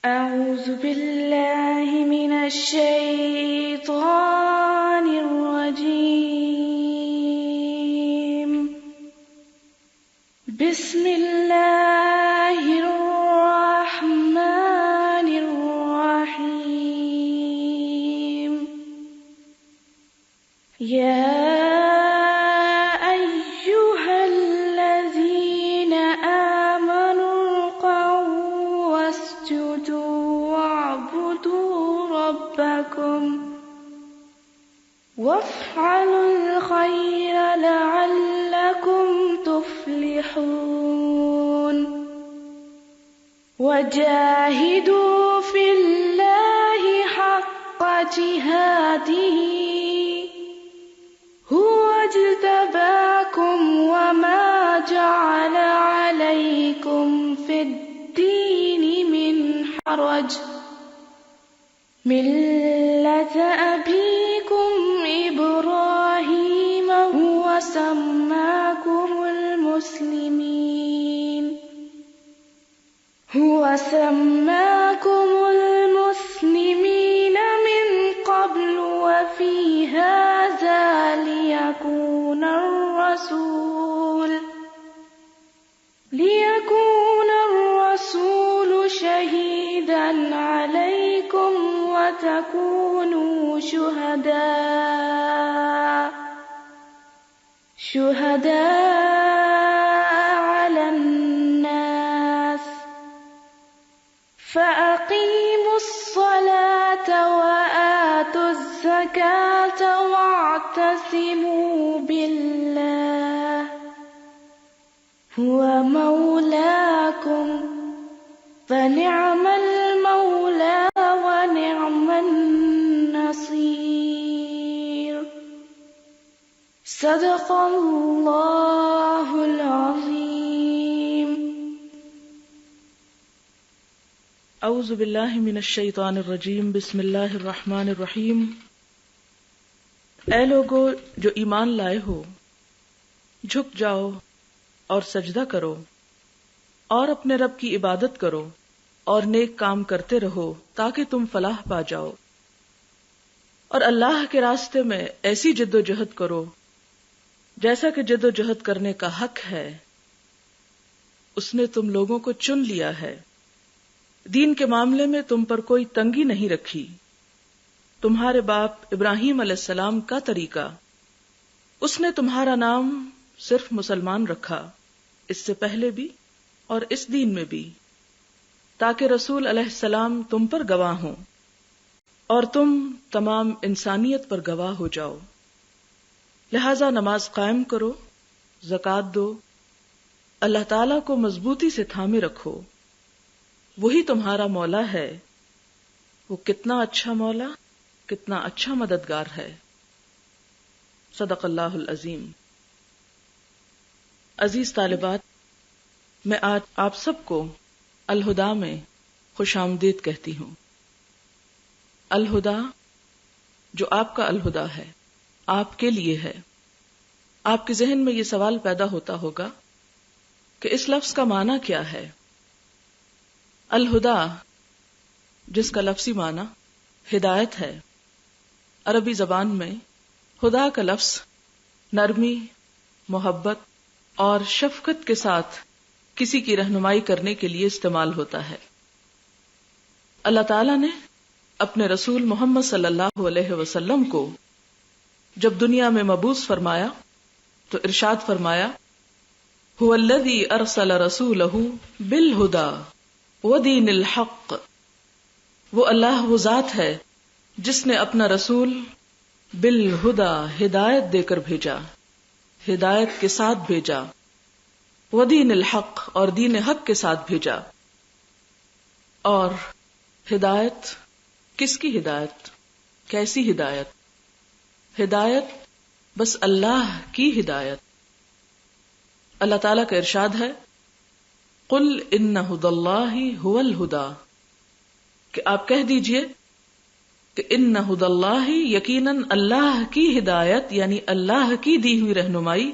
أعوذ بالله من الشيطان الرجيم. بسم الله الرحمن الرحيم. يا أيها الذين آمنوا اركعوا واسجدوا واعبدوا ربكم وافعلوا الخير لعلكم تفلحون. وجاهدوا في الله حق جهاده هو اجتباكم وما جعل عليكم في الدين من حرج ملة أبيكم إبراهيم هو سماكم المسلمين من قبل وفي هذا ليكون الرسول شهيدا عليكم وتكونوا شهداء على الناس. فأقيموا الصلاة وآتوا الزكاة واعتصموا بالله هو مولاكم فنعم المولى ونعم النصير. صدق اللہ العظیم. اعوذ باللہ من الشیطان الرجیم. بسم اللہ الرحمن الرحیم. اے لوگو جو ایمان لائے ہو، جھک جاؤ اور سجدہ کرو اور اپنے رب کی عبادت کرو اور نیک کام کرتے رہو تاکہ تم فلاح پا جاؤ، اور اللہ کے راستے میں ایسی جد و جہد کرو جیسا کہ جد و جہد کرنے کا حق ہے. اس نے تم لوگوں کو چن لیا ہے. دین کے معاملے میں تم پر کوئی تنگی نہیں رکھی. تمہارے باپ ابراہیم علیہ السلام کا طریقہ، اس نے تمہارا نام صرف مسلمان رکھا، اس سے پہلے بھی اور اس دین میں بھی، تاکہ رسول علیہ السلام تم پر گواہ ہوں اور تم تمام انسانیت پر گواہ ہو جاؤ. لہذا نماز قائم کرو، زکوٰۃ دو، اللہ تعالیٰ کو مضبوطی سے تھامے رکھو. وہی تمہارا مولا ہے. وہ کتنا اچھا مولا، کتنا اچھا مددگار ہے. صدق اللہ العظیم. عزیز طالبات، میں آج آپ سب کو الہدا میں خوش آمدید کہتی ہوں. الہدا جو آپ کا الہدا ہے، آپ کے لیے ہے. آپ کے ذہن میں یہ سوال پیدا ہوتا ہوگا کہ اس لفظ کا معنی کیا ہے؟ الہدا جس کا لفظی معنی ہدایت ہے، عربی زبان میں خدا کا لفظ نرمی، محبت اور شفقت کے ساتھ کسی کی رہنمائی کرنے کے لیے استعمال ہوتا ہے. اللہ تعالیٰ نے اپنے رسول محمد صلی اللہ علیہ وسلم کو جب دنیا میں مبعوث فرمایا تو ارشاد فرمایا، هو الذی ارسل رسولہ بالہدی ودین الحق. وہ اللہ، وہ ذات ہے جس نے اپنا رسول بالہدی، ہدایت دے کر بھیجا، ہدایت کے ساتھ بھیجا، ودین الحق اور دین حق کے ساتھ بھیجا. اور ہدایت، کس کی ہدایت؟ کیسی ہدایت؟ ہدایت بس اللہ کی ہدایت. اللہ تعالیٰ کا ارشاد ہے، قل ان ھدی اللہ ھو الھدی، کہ آپ کہہ دیجئے کہ ان ھدی اللہ، یقیناً اللہ کی ہدایت یعنی اللہ کی دی ہوئی رہنمائی،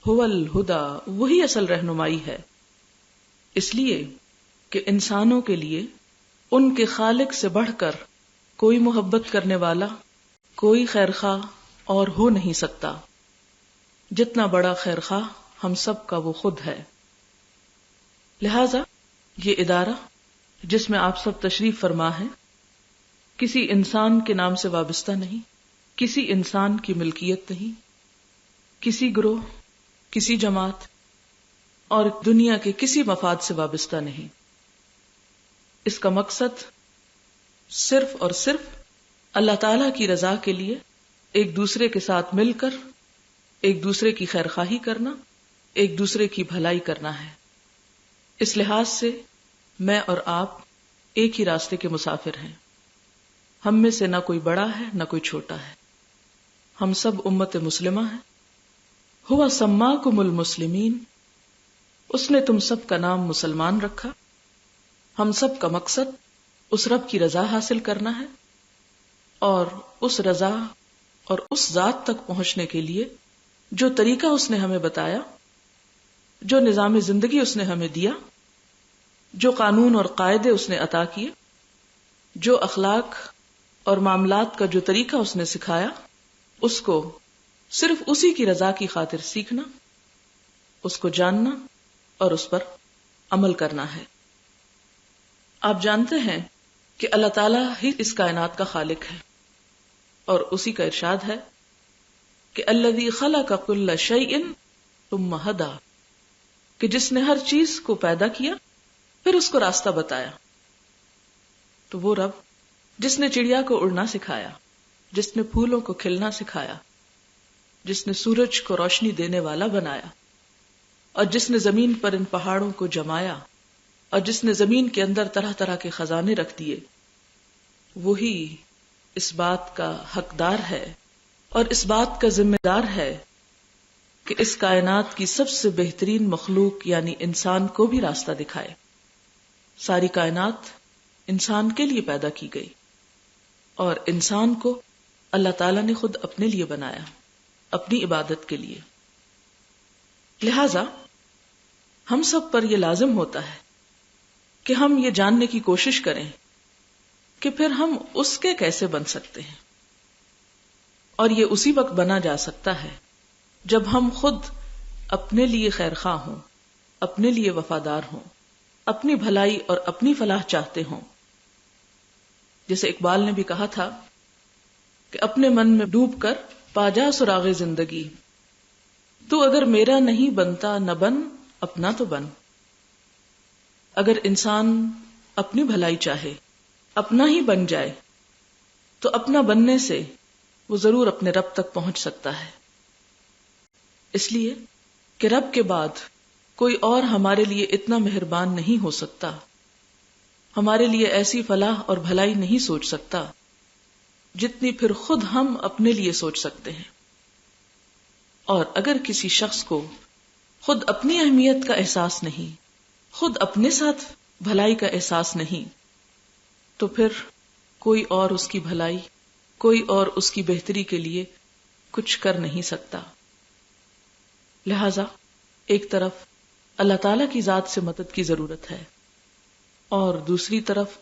ھو الھدی، وہی اصل رہنمائی ہے. اس لیے کہ انسانوں کے لیے ان کے خالق سے بڑھ کر کوئی محبت کرنے والا، کوئی خیر خواہ اور ہو نہیں سکتا، جتنا بڑا خیر خواہ ہم سب کا وہ خود ہے۔ لہذا یہ ادارہ جس میں آپ سب تشریف فرما ہیں، کسی انسان کے نام سے وابستہ نہیں، کسی انسان کی ملکیت نہیں، کسی گروہ، کسی جماعت اور دنیا کے کسی مفاد سے وابستہ نہیں۔ اس کا مقصد صرف اور صرف اللہ تعالی کی رضا کے لیے ایک دوسرے کے ساتھ مل کر ایک دوسرے کی خیر خواہی کرنا، ایک دوسرے کی بھلائی کرنا ہے۔ اس لحاظ سے میں اور آپ ایک ہی راستے کے مسافر ہیں۔ ہم میں سے نہ کوئی بڑا ہے نہ کوئی چھوٹا ہے، ہم سب امت مسلمہ ہیں۔ ہوا سماکم المسلمین، اس نے تم سب کا نام مسلمان رکھا۔ ہم سب کا مقصد اس رب کی رضا حاصل کرنا ہے، اور اس رضا اور اس ذات تک پہنچنے کے لیے جو طریقہ اس نے ہمیں بتایا، جو نظام زندگی اس نے ہمیں دیا، جو قانون اور قاعدے اس نے عطا کیے، جو اخلاق اور معاملات کا جو طریقہ اس نے سکھایا، اس کو صرف اسی کی رضا کی خاطر سیکھنا، اس کو جاننا اور اس پر عمل کرنا ہے۔ آپ جانتے ہیں کہ اللہ تعالیٰ ہی اس کائنات کا خالق ہے، اور اسی کا ارشاد ہے کہ الذی خلق کل شیء ثم ہدی، کہ جس نے ہر چیز کو پیدا کیا پھر اس کو راستہ بتایا۔ تو وہ رب جس نے چڑیا کو اڑنا سکھایا، جس نے پھولوں کو کھلنا سکھایا، جس نے سورج کو روشنی دینے والا بنایا، اور جس نے زمین پر ان پہاڑوں کو جمایا، اور جس نے زمین کے اندر طرح طرح کے خزانے رکھ دیے، وہی اس بات کا حقدار ہے اور اس بات کا ذمہ دار ہے کہ اس کائنات کی سب سے بہترین مخلوق یعنی انسان کو بھی راستہ دکھائے۔ ساری کائنات انسان کے لیے پیدا کی گئی، اور انسان کو اللہ تعالیٰ نے خود اپنے لیے بنایا، اپنی عبادت کے لیے۔ لہذا ہم سب پر یہ لازم ہوتا ہے کہ ہم یہ جاننے کی کوشش کریں کہ پھر ہم اس کے کیسے بن سکتے ہیں، اور یہ اسی وقت بنا جا سکتا ہے جب ہم خود اپنے لیے خیر خواہ ہوں، اپنے لیے وفادار ہوں، اپنی بھلائی اور اپنی فلاح چاہتے ہوں۔ جیسے اقبال نے بھی کہا تھا کہ اپنے من میں ڈوب کر پا جا سراغ زندگی، تو اگر میرا نہیں بنتا نہ بن، اپنا تو بن۔ اگر انسان اپنی بھلائی چاہے، اپنا ہی بن جائے، تو اپنا بننے سے وہ ضرور اپنے رب تک پہنچ سکتا ہے۔ اس لیے کہ رب کے بعد کوئی اور ہمارے لیے اتنا مہربان نہیں ہو سکتا، ہمارے لیے ایسی فلاح اور بھلائی نہیں سوچ سکتا جتنی پھر خود ہم اپنے لیے سوچ سکتے ہیں۔ اور اگر کسی شخص کو خود اپنی اہمیت کا احساس نہیں، خود اپنے ساتھ بھلائی کا احساس نہیں، تو پھر کوئی اور اس کی بھلائی، کوئی اور اس کی بہتری کے لیے کچھ کر نہیں سکتا۔ لہذا ایک طرف اللہ تعالی کی ذات سے مدد کی ضرورت ہے، اور دوسری طرف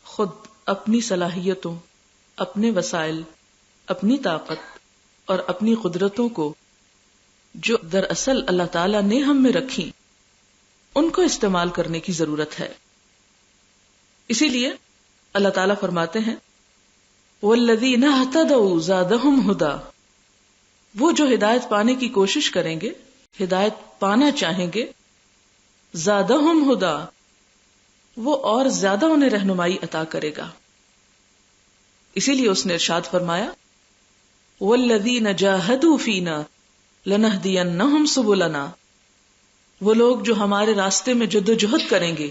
خود اپنی صلاحیتوں، اپنے وسائل، اپنی طاقت اور اپنی قدرتوں کو جو دراصل اللہ تعالیٰ نے ہم میں رکھی، ان کو استعمال کرنے کی ضرورت ہے۔ اسی لیے اللہ تعالیٰ فرماتے ہیں وَالَّذِينَ اهْتَدَوْا زَادَهُمْ هُدًى، وہ جو ہدایت پانے کی کوشش کریں گے، ہدایت پانا چاہیں گے، زَادَهُمْ هُدًى، وہ اور زیادہ انہیں رہنمائی عطا کرے گا۔ اسی لیے اس نے ارشاد فرمایا وَالَّذِينَ جَاهَدُوا فِينَا لَنَهْدِيَنَّهُمْ سُبُلَنَا، وہ لوگ جو ہمارے راستے میں جدوجہد کریں گے،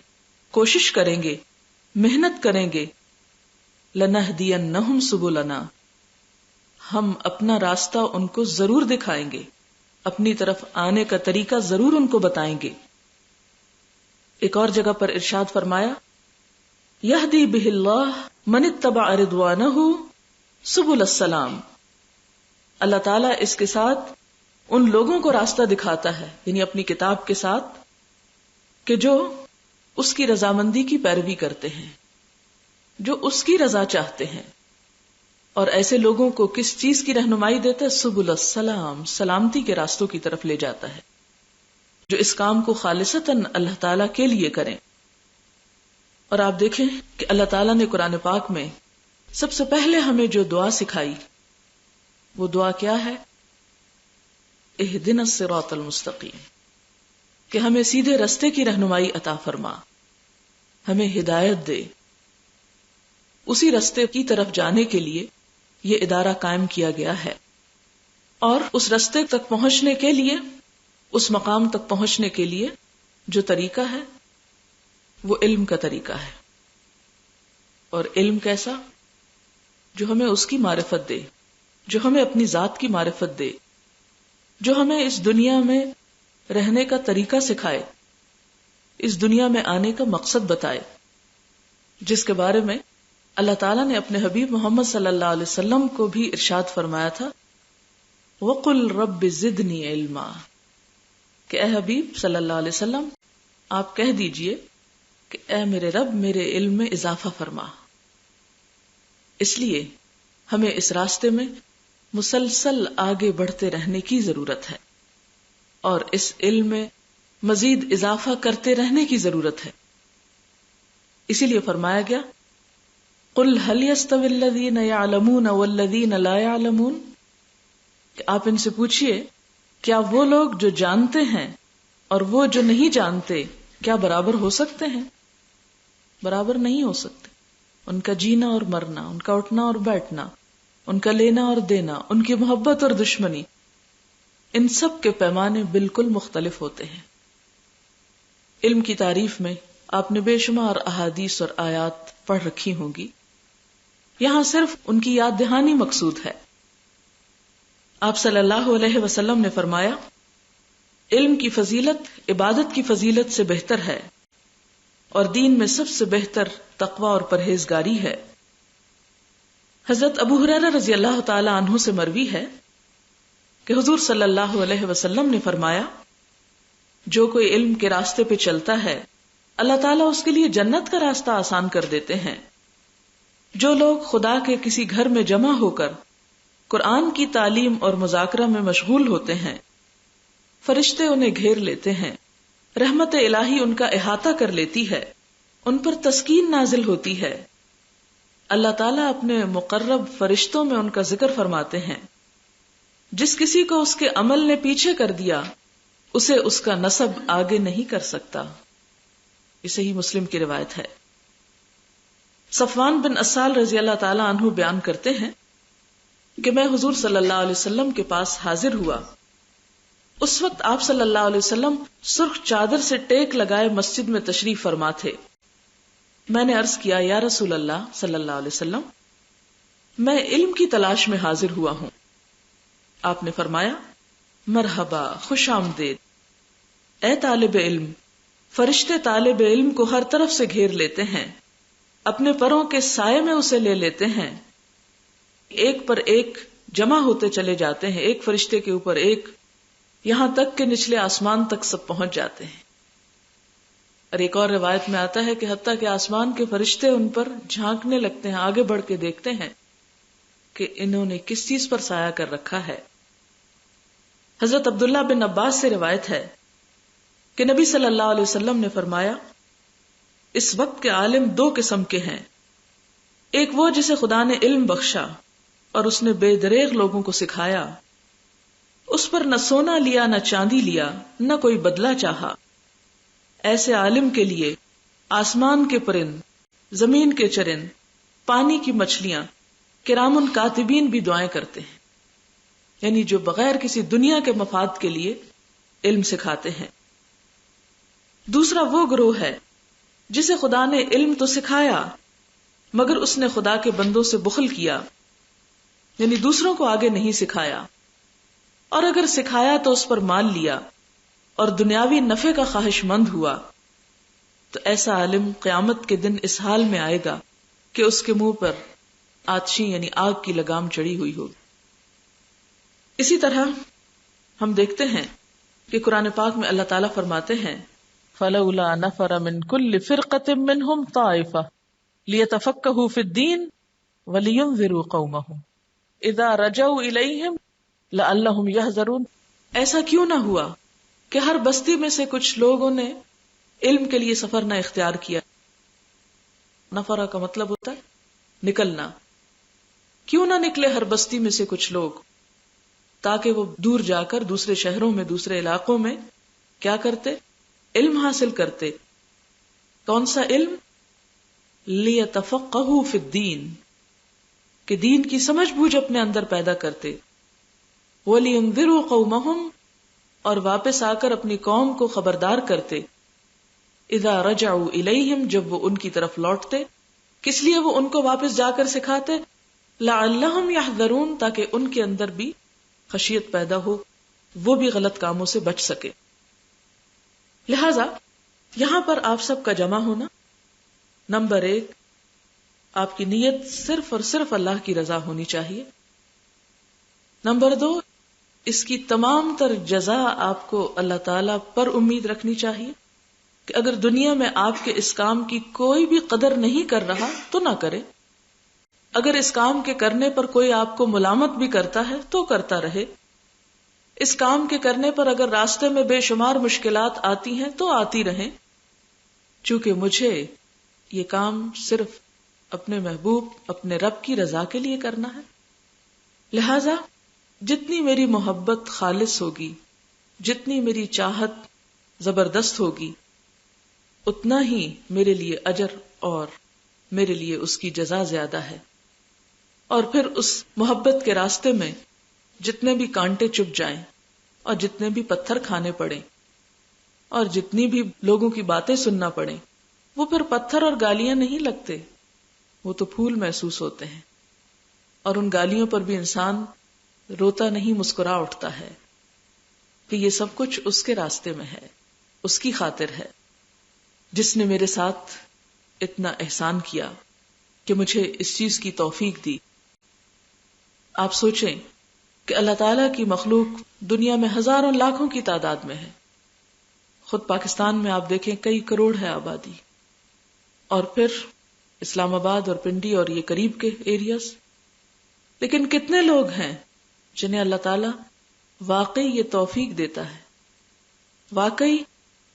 کوشش کریں گے، محنت کریں گے، لَنَهْدِيَنَّهُمْ سُبُلَنَا، ہم اپنا راستہ ان کو ضرور دکھائیں گے، اپنی طرف آنے کا طریقہ ضرور ان کو بتائیں گے۔ ایک اور جگہ پر ارشاد فرمایا یہدی بہ اللہ من اتبع رضوانہ سبل السلام، اللہ تعالیٰ اس کے ساتھ ان لوگوں کو راستہ دکھاتا ہے، یعنی اپنی کتاب کے ساتھ، کہ جو اس کی رضامندی کی پیروی کرتے ہیں، جو اس کی رضا چاہتے ہیں. اور ایسے لوگوں کو کس چیز کی رہنمائی دیتا ہے؟ سبل السلام، سلامتی کے راستوں کی طرف لے جاتا ہے، جو اس کام کو خالصتاً اللہ تعالیٰ کے لیے کریں. اور آپ دیکھیں کہ اللہ تعالیٰ نے قرآن پاک میں سب سے پہلے ہمیں جو دعا سکھائی وہ دعا کیا ہے؟ اہدنا الصراط المستقیم، کہ ہمیں سیدھے رستے کی رہنمائی عطا فرما، ہمیں ہدایت دے. اسی رستے کی طرف جانے کے لیے یہ ادارہ قائم کیا گیا ہے، اور اس رستے تک پہنچنے کے لیے، اس مقام تک پہنچنے کے لیے جو طریقہ ہے وہ علم کا طریقہ ہے. اور علم کیسا؟ جو ہمیں اس کی معرفت دے، جو ہمیں اپنی ذات کی معرفت دے، جو ہمیں اس دنیا میں رہنے کا طریقہ سکھائے، اس دنیا میں آنے کا مقصد بتائے، جس کے بارے میں اللہ تعالیٰ نے اپنے حبیب محمد صلی اللہ علیہ وسلم کو بھی ارشاد فرمایا تھا، وَقُلْ رَبِّ زِدْنِي عِلْمًا، کہ اے حبیب صلی اللہ علیہ وسلم آپ کہہ دیجئے کہ اے میرے رب میرے علم میں اضافہ فرما. اس لیے ہمیں اس راستے میں مسلسل آگے بڑھتے رہنے کی ضرورت ہے، اور اس علم میں مزید اضافہ کرتے رہنے کی ضرورت ہے. اسی لیے فرمایا گیا قُلْ هَلْ يَسْتَوِي الَّذِينَ يَعْلَمُونَ وَالَّذِينَ لَا يَعْلَمُونَ، کہ آپ ان سے پوچھئے کیا وہ لوگ جو جانتے ہیں اور وہ جو نہیں جانتے کیا برابر ہو سکتے ہیں؟ برابر نہیں ہو سکتے. ان کا جینا اور مرنا، ان کا اٹھنا اور بیٹھنا، ان کا لینا اور دینا، ان کی محبت اور دشمنی، ان سب کے پیمانے بالکل مختلف ہوتے ہیں. علم کی تعریف میں آپ نے بے شمار احادیث اور آیات پڑھ رکھی ہوں گی، یہاں صرف ان کی یاد دہانی مقصود ہے. آپ صلی اللہ علیہ وسلم نے فرمایا علم کی فضیلت عبادت کی فضیلت سے بہتر ہے، اور دین میں سب سے بہتر تقوی اور پرہیزگاری ہے. حضرت ابو ہریرہ رضی اللہ تعالی عنہ سے مروی ہے کہ حضور صلی اللہ علیہ وسلم نے فرمایا جو کوئی علم کے راستے پہ چلتا ہے اللہ تعالیٰ اس کے لیے جنت کا راستہ آسان کر دیتے ہیں. جو لوگ خدا کے کسی گھر میں جمع ہو کر قرآن کی تعلیم اور مذاکرہ میں مشغول ہوتے ہیں، فرشتے انہیں گھیر لیتے ہیں، رحمت الہی ان کا احاطہ کر لیتی ہے، ان پر تسکین نازل ہوتی ہے. اللہ تعالیٰ اپنے مقرب فرشتوں میں ان کا ذکر فرماتے ہیں. جس کسی کو اس کے عمل نے پیچھے کر دیا اسے اس کا نسب آگے نہیں کر سکتا. یہ صحیح مسلم کی روایت ہے. صفوان بن اسال رضی اللہ تعالی عنہ بیان کرتے ہیں کہ میں حضور صلی اللہ علیہ وسلم کے پاس حاضر ہوا. اس وقت آپ صلی اللہ علیہ وسلم سرخ چادر سے ٹیک لگائے مسجد میں تشریف فرما تھے. میں نے عرض کیا یا رسول اللہ صلی اللہ علیہ وسلم میں علم کی تلاش میں حاضر ہوا ہوں. آپ نے فرمایا مرحبا، خوش آمدید. اے طالب علم، فرشتے طالب علم کو ہر طرف سے گھیر لیتے ہیں، اپنے پروں کے سائے میں اسے لے لیتے ہیں، ایک پر ایک جمع ہوتے چلے جاتے ہیں، ایک فرشتے کے اوپر ایک، یہاں تک کہ نچلے آسمان تک سب پہنچ جاتے ہیں. اور ایک اور روایت میں آتا ہے کہ حتیٰ کہ آسمان کے فرشتے ان پر جھانکنے لگتے ہیں، آگے بڑھ کے دیکھتے ہیں کہ انہوں نے کس چیز پر سایہ کر رکھا ہے. حضرت عبداللہ بن عباس سے روایت ہے کہ نبی صلی اللہ علیہ وسلم نے فرمایا اس وقت کے عالم دو قسم کے ہیں، ایک وہ جسے خدا نے علم بخشا اور اس نے بے دریغ لوگوں کو سکھایا، اس پر نہ سونا لیا نہ چاندی لیا نہ کوئی بدلہ چاہا. ایسے عالم کے لیے آسمان کے پرند، زمین کے چرند، پانی کی مچھلیاں، کرام کاتبین بھی دعائیں کرتے ہیں، یعنی جو بغیر کسی دنیا کے مفاد کے لیے علم سکھاتے ہیں. دوسرا وہ گروہ ہے جسے خدا نے علم تو سکھایا مگر اس نے خدا کے بندوں سے بخل کیا، یعنی دوسروں کو آگے نہیں سکھایا، اور اگر سکھایا تو اس پر مال لیا اور دنیاوی نفع کا خواہش مند ہوا. تو ایسا عالم قیامت کے دن اس حال میں آئے گا کہ اس کے منہ پر آتشی یعنی آگ کی لگام چڑھی ہوئی ہوگی. اسی طرح ہم دیکھتے ہیں کہ قرآن پاک میں اللہ تعالیٰ فرماتے ہیں فَلَوْلَا نَفَرَ مِن كُلِّ فِرْقَةٍ مِّنْهُمْ طَائِفَةٌ لیتفقہوا فی الدین ولینذروا قومہم اذا رجعوا الیہم لعلہم یحذرون. ایسا کیوں نہ ہوا کہ ہر بستی میں سے کچھ لوگوں نے علم کے لیے سفر نہ اختیار کیا. نفرہ کا مطلب ہوتا ہے نکلنا. کیوں نہ نکلے ہر بستی میں سے کچھ لوگ تاکہ وہ دور جا کر دوسرے شہروں میں دوسرے علاقوں میں کیا کرتے؟ علم حاصل کرتے. کون سا علم؟ لیتفقہوا فی الدین، کہ دین کی سمجھ بوجھ اپنے اندر پیدا کرتے. وَلِيُنذِرُوا قَوْمَهُمْ، اور واپس آ کر اپنی قوم کو خبردار کرتے. اذا رجعوا الیہم، جب وہ ان کی طرف لوٹتے. کس لیے وہ ان کو واپس جا کر سکھاتے؟ لعلہم یحذرون، تاکہ ان کے اندر بھی خشیت پیدا ہو، وہ بھی غلط کاموں سے بچ سکے. لہذا یہاں پر آپ سب کا جمع ہونا، نمبر 1، آپ کی نیت صرف اور صرف اللہ کی رضا ہونی چاہیے. نمبر 2، اس کی تمام تر جزا آپ کو اللہ تعالی پر امید رکھنی چاہیے کہ اگر دنیا میں آپ کے اس کام کی کوئی بھی قدر نہیں کر رہا تو نہ کرے. اگر اس کام کے کرنے پر کوئی آپ کو ملامت بھی کرتا ہے تو کرتا رہے. اس کام کے کرنے پر اگر راستے میں بے شمار مشکلات آتی ہیں تو آتی رہیں، چونکہ مجھے یہ کام صرف اپنے محبوب اپنے رب کی رضا کے لیے کرنا ہے. لہذا جتنی میری محبت خالص ہوگی، جتنی میری چاہت زبردست ہوگی، اتنا ہی میرے لیے اجر اور میرے لیے اس کی جزا زیادہ ہے. اور پھر اس محبت کے راستے میں جتنے بھی کانٹے چبھ جائیں اور جتنے بھی پتھر کھانے پڑیں اور جتنی بھی لوگوں کی باتیں سننا پڑیں، وہ پھر پتھر اور گالیاں نہیں لگتے، وہ تو پھول محسوس ہوتے ہیں. اور ان گالیوں پر بھی انسان روتا نہیں، مسکرا اٹھتا ہے کہ یہ سب کچھ اس کے راستے میں ہے، اس کی خاطر ہے، جس نے میرے ساتھ اتنا احسان کیا کہ مجھے اس چیز کی توفیق دی. آپ سوچیں کہ اللہ تعالیٰ کی مخلوق دنیا میں ہزاروں لاکھوں کی تعداد میں ہے. خود پاکستان میں آپ دیکھیں کئی کروڑ ہے آبادی، اور پھر اسلام آباد اور پنڈی اور یہ قریب کے ایریاز. لیکن کتنے لوگ ہیں جنہیں اللہ تعالیٰ واقعی یہ توفیق دیتا ہے، واقعی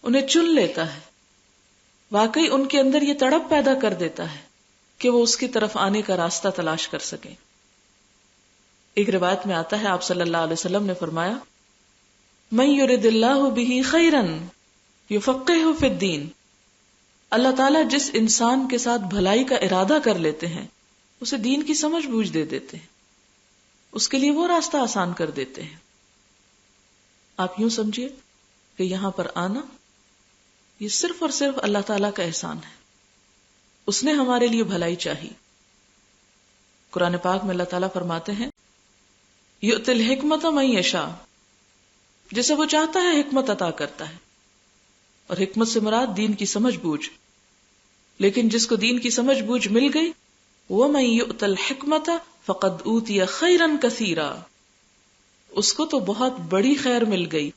انہیں چن لیتا ہے، واقعی ان کے اندر یہ تڑپ پیدا کر دیتا ہے کہ وہ اس کی طرف آنے کا راستہ تلاش کر سکیں. ایک روایت میں آتا ہے آپ صلی اللہ علیہ وسلم نے فرمایا، من یرد اللہ بہ خیرا یفقہہ فی الدین، اللہ تعالیٰ جس انسان کے ساتھ بھلائی کا ارادہ کر لیتے ہیں اسے دین کی سمجھ بوجھ دے دیتے ہیں، اس کے لیے وہ راستہ آسان کر دیتے ہیں. آپ یوں سمجھیے کہ یہاں پر آنا یہ صرف اور صرف اللہ تعالیٰ کا احسان ہے، اس نے ہمارے لیے بھلائی چاہی. قرآن پاک میں اللہ تعالیٰ فرماتے ہیں، یؤتی الحکمت من یشاء، جسے وہ چاہتا ہے حکمت عطا کرتا ہے. اور حکمت سے مراد دین کی سمجھ بوجھ. لیکن جس کو دین کی سمجھ بوجھ مل گئی، وَمَن یؤت الحکمت فقد اوتی خیرا کثیرا، اس کو تو بہت بڑی خیر مل گئی،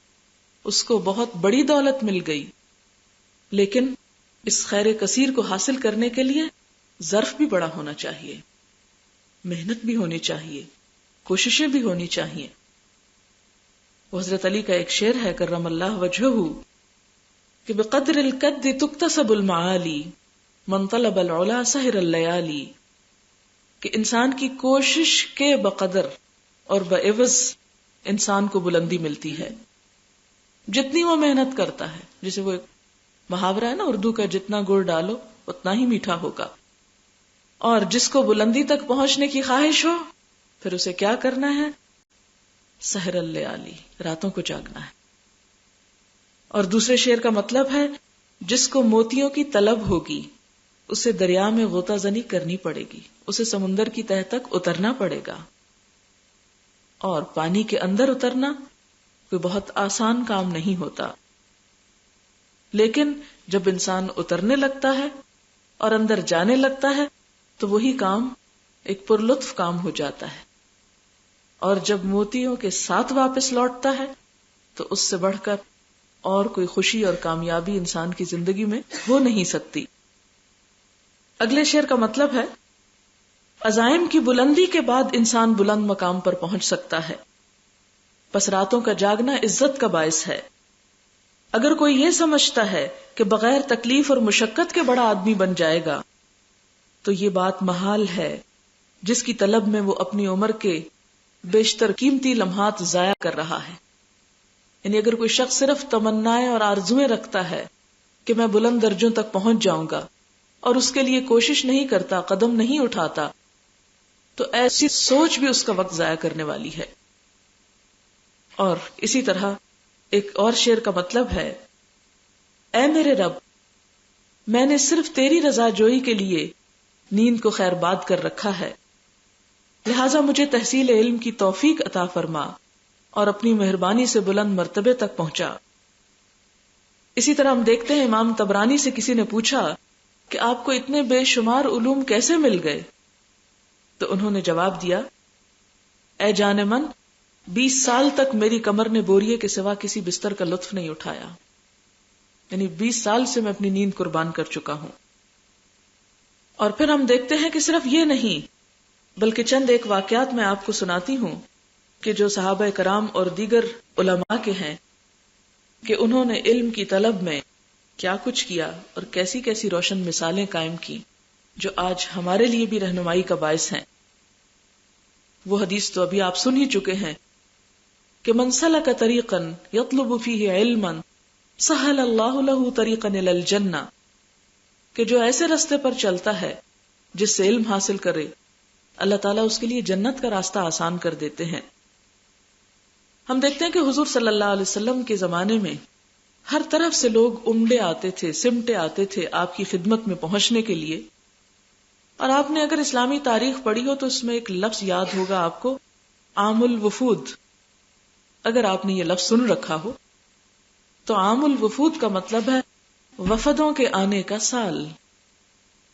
اس کو بہت بڑی دولت مل گئی. لیکن اس خیر کثیر کو حاصل کرنے کے لیے ظرف بھی بڑا ہونا چاہیے، محنت بھی ہونی چاہیے، کوششیں بھی ہونی چاہیے. حضرت علی کا ایک شعر ہے کرم اللہ وجہہ کہ بقدر القد تکتسب المعالی من طلب العلا سہر اللیالی، کہ انسان کی کوشش کے بقدر اور بعوض انسان کو بلندی ملتی ہے، جتنی وہ محنت کرتا ہے. جسے وہ ایک محاورہ ہے نا اردو کا، جتنا گڑ ڈالو اتنا ہی میٹھا ہوگا. اور جس کو بلندی تک پہنچنے کی خواہش ہو پھر اسے کیا کرنا ہے؟ سحر اللیالی، راتوں کو جاگنا ہے. اور دوسرے شعر کا مطلب ہے، جس کو موتیوں کی طلب ہوگی اسے دریا میں غوطہ زنی کرنی پڑے گی، اسے سمندر کی تہہ تک اترنا پڑے گا. اور پانی کے اندر اترنا کوئی بہت آسان کام نہیں ہوتا، لیکن جب انسان اترنے لگتا ہے اور اندر جانے لگتا ہے تو وہی کام ایک پرلطف کام ہو جاتا ہے. اور جب موتیوں کے ساتھ واپس لوٹتا ہے تو اس سے بڑھ کر اور کوئی خوشی اور کامیابی انسان کی زندگی میں ہو نہیں سکتی. اگلے شعر کا مطلب ہے عزائم کی بلندی کے بعد انسان بلند مقام پر پہنچ سکتا ہے، پس راتوں کا جاگنا عزت کا باعث ہے۔ اگر کوئی یہ سمجھتا ہے کہ بغیر تکلیف اور مشقت کے بڑا آدمی بن جائے گا تو یہ بات محال ہے، جس کی طلب میں وہ اپنی عمر کے بیشتر قیمتی لمحات ضائع کر رہا ہے۔ یعنی اگر کوئی شخص صرف تمنائیں اور آرزویں رکھتا ہے کہ میں بلند درجوں تک پہنچ جاؤں گا اور اس کے لیے کوشش نہیں کرتا، قدم نہیں اٹھاتا، تو ایسی سوچ بھی اس کا وقت ضائع کرنے والی ہے۔ اور اسی طرح ایک اور شعر کا مطلب ہے اے میرے رب، میں نے صرف تیری رضا جوئی کے لیے نیند کو خیر باد کر رکھا ہے، لہٰذا مجھے تحصیل علم کی توفیق عطا فرما اور اپنی مہربانی سے بلند مرتبے تک پہنچا۔ اسی طرح ہم دیکھتے ہیں امام طبرانی سے کسی نے پوچھا کہ آپ کو اتنے بے شمار علوم کیسے مل گئے؟ تو انہوں نے جواب دیا، اے جان من، 20 سال تک میری کمر نے بوریے کے سوا کسی بستر کا لطف نہیں اٹھایا، یعنی 20 سال سے میں اپنی نیند قربان کر چکا ہوں۔ اور پھر ہم دیکھتے ہیں کہ صرف یہ نہیں بلکہ چند ایک واقعات میں آپ کو سناتی ہوں کہ جو صحابہ کرام اور دیگر علماء کے ہیں کہ انہوں نے علم کی طلب میں کیا کچھ کیا اور کیسی کیسی روشن مثالیں قائم کی جو آج ہمارے لیے بھی رہنمائی کا باعث ہیں۔ وہ حدیث تو ابھی آپ سن ہی چکے ہیں کہ من سلک طریقا یطلب فیہ علما سہل اللہ لہ طریقا الی الجنہ، کہ جو ایسے راستے پر چلتا ہے جس سے علم حاصل کرے، اللہ تعالیٰ اس کے لیے جنت کا راستہ آسان کر دیتے ہیں۔ ہم دیکھتے ہیں کہ حضور صلی اللہ علیہ وسلم کے زمانے میں ہر طرف سے لوگ امڑے آتے تھے، سمٹے آتے تھے آپ کی خدمت میں پہنچنے کے لیے۔ اور آپ نے اگر اسلامی تاریخ پڑھی ہو تو اس میں ایک لفظ یاد ہوگا آپ کو، عام الوفود۔ اگر آپ نے یہ لفظ سن رکھا ہو تو عام الوفود کا مطلب ہے وفدوں کے آنے کا سال،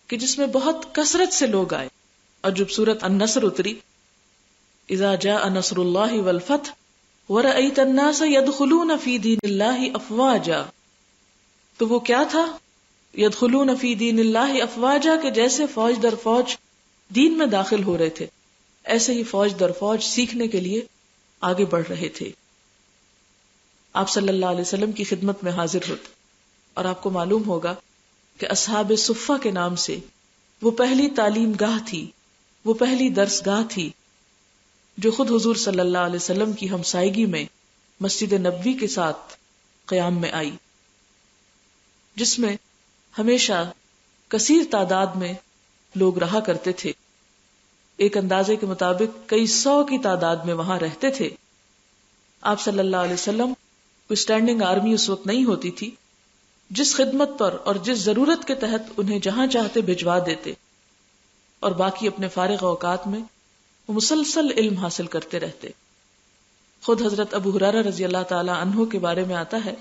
کہ جس میں بہت کثرت سے لوگ آئے۔ اور جب سورۃ النصر اتری، اذا جاء نصر اللہ والفتح ورأیت الناس يدخلون فی دین اللہ افواجا، تو وہ کیا تھا؟ یدخلون فی دین اللہ افواجا، کہ جیسے فوج در فوج دین میں داخل ہو رہے تھے، ایسے ہی فوج در فوج سیکھنے کے لیے آگے بڑھ رہے تھے۔ آپ صلی اللہ علیہ وسلم کی خدمت میں حاضر ہوتے، اور آپ کو معلوم ہوگا کہ اصحاب صفہ کے نام سے وہ پہلی تعلیم گاہ تھی، وہ پہلی درس گاہ تھی جو خود حضور صلی اللہ علیہ وسلم کی ہمسائیگی میں مسجد نبوی کے ساتھ قیام میں آئی، جس میں ہمیشہ کثیر تعداد میں لوگ رہا کرتے تھے۔ ایک اندازے کے مطابق کئی 100 کی تعداد میں وہاں رہتے تھے۔ آپ صلی اللہ علیہ وسلم کوئی اسٹینڈنگ آرمی اس وقت نہیں ہوتی تھی، جس خدمت پر اور جس ضرورت کے تحت انہیں جہاں چاہتے بھجوا دیتے، اور باقی اپنے فارغ اوقات میں وہ مسلسل علم حاصل کرتے رہتے۔ خود حضرت ابو ہریرہ رضی اللہ تعالی عنہ کے بارے میں آتا ہے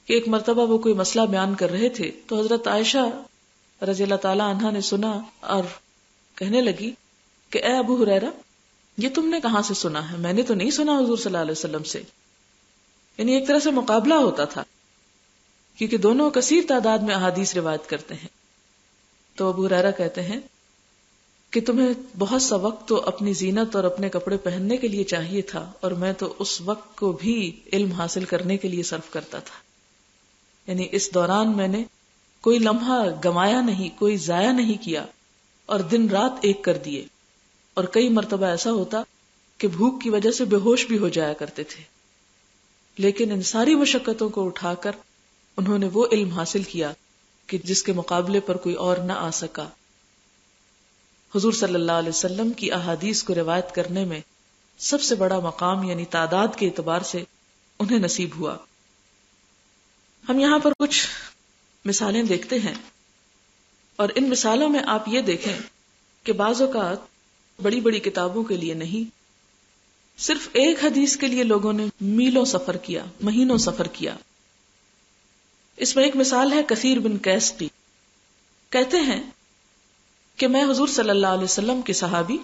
کہ ایک مرتبہ وہ کوئی مسئلہ بیان کر رہے تھے تو حضرت عائشہ رضی اللہ تعالی عنہ نے سنا اور کہنے لگی کہ اے ابو ہریرہ، یہ تم نے کہاں سے سنا ہے؟ میں نے تو نہیں سنا حضور صلی اللہ علیہ وسلم سے۔ یعنی ایک طرح سے مقابلہ ہوتا تھا، کیونکہ دونوں کثیر تعداد میں احادیث روایت کرتے ہیں۔ تو ابو ہریرہ کہتے ہیں کہ تمہیں بہت سا وقت تو اپنی زینت اور اپنے کپڑے پہننے کے لیے چاہیے تھا، اور میں تو اس وقت کو بھی علم حاصل کرنے کے لیے صرف کرتا تھا۔ یعنی اس دوران میں نے کوئی لمحہ گمایا نہیں، کوئی ضائع نہیں کیا، اور دن رات ایک کر دیے۔ اور کئی مرتبہ ایسا ہوتا کہ بھوک کی وجہ سے بے ہوش بھی ہو جایا کرتے تھے، لیکن ان ساری مشقتوں کو اٹھا کر انہوں نے وہ علم حاصل کیا کہ جس کے مقابلے پر کوئی اور نہ آ سکا۔ حضور صلی اللہ علیہ وسلم کی احادیث کو روایت کرنے میں سب سے بڑا مقام یعنی تعداد کے اعتبار سے انہیں نصیب ہوا۔ ہم یہاں پر کچھ مثالیں دیکھتے ہیں، اور ان مثالوں میں آپ یہ دیکھیں کہ بعض اوقات بڑی بڑی کتابوں کے لیے نہیں، صرف ایک حدیث کے لیے لوگوں نے میلوں سفر کیا، مہینوں سفر کیا۔ اس میں ایک مثال ہے کثیر بن قیس کی۔ کہتے ہیں کہ میں حضور صلی اللہ علیہ وسلم کے صحابی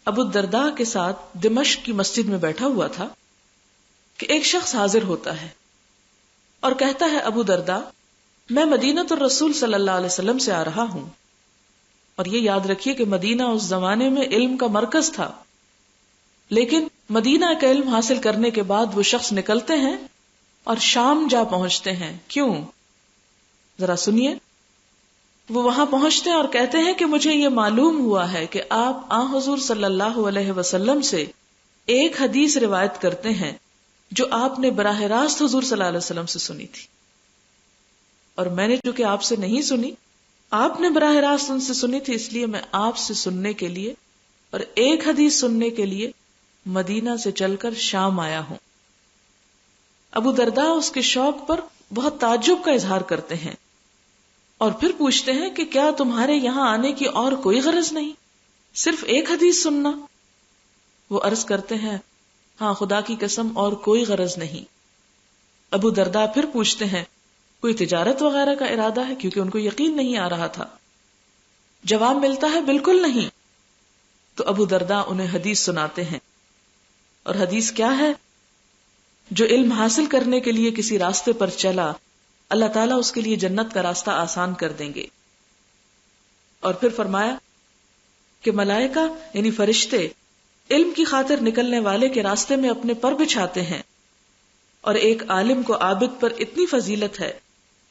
ابو الدرداء کے ساتھ دمشق کی مسجد میں بیٹھا ہوا تھا کہ ایک شخص حاضر ہوتا ہے اور کہتا ہے، ابو درداء، میں مدینۃ الرسول صلی اللہ علیہ وسلم سے آ رہا ہوں، اور یہ یاد رکھیے کہ مدینہ اس زمانے میں علم کا مرکز تھا، لیکن مدینہ کا علم حاصل کرنے کے بعد وہ شخص نکلتے ہیں اور شام جا پہنچتے ہیں. کیوں؟ ذرا سنیے. وہ وہاں پہنچتے ہیں اور کہتے ہیں کہ مجھے یہ معلوم ہوا ہے کہ آپ حضور صلی اللہ علیہ وسلم سے ایک حدیث روایت کرتے ہیں جو آپ نے براہ راست حضور صلی اللہ علیہ وسلم سے سنی تھی، اور میں نے جو کہ آپ سے نہیں سنی، آپ نے براہ راست ان سے سنی تھی، اس لیے میں آپ سے سننے کے لیے اور ایک حدیث سننے کے لیے مدینہ سے چل کر شام آیا ہوں. ابو درداء اس کے شوق پر بہت تعجب کا اظہار کرتے ہیں اور پھر پوچھتے ہیں کہ کیا تمہارے یہاں آنے کی اور کوئی غرض نہیں، صرف ایک حدیث سننا؟ وہ عرض کرتے ہیں ہاں خدا کی قسم اور کوئی غرض نہیں. ابو درداء پھر پوچھتے ہیں کوئی تجارت وغیرہ کا ارادہ ہے، کیونکہ ان کو یقین نہیں آ رہا تھا. جواب ملتا ہے بالکل نہیں. تو ابو درداء انہیں حدیث سناتے ہیں، اور حدیث کیا ہے؟ جو علم حاصل کرنے کے لیے کسی راستے پر چلا، اللہ تعالیٰ اس کے لیے جنت کا راستہ آسان کر دیں گے. اور پھر فرمایا کہ ملائکہ یعنی فرشتے علم کی خاطر نکلنے والے کے راستے میں اپنے پر بچھاتے ہیں، اور ایک عالم کو عابد پر اتنی فضیلت ہے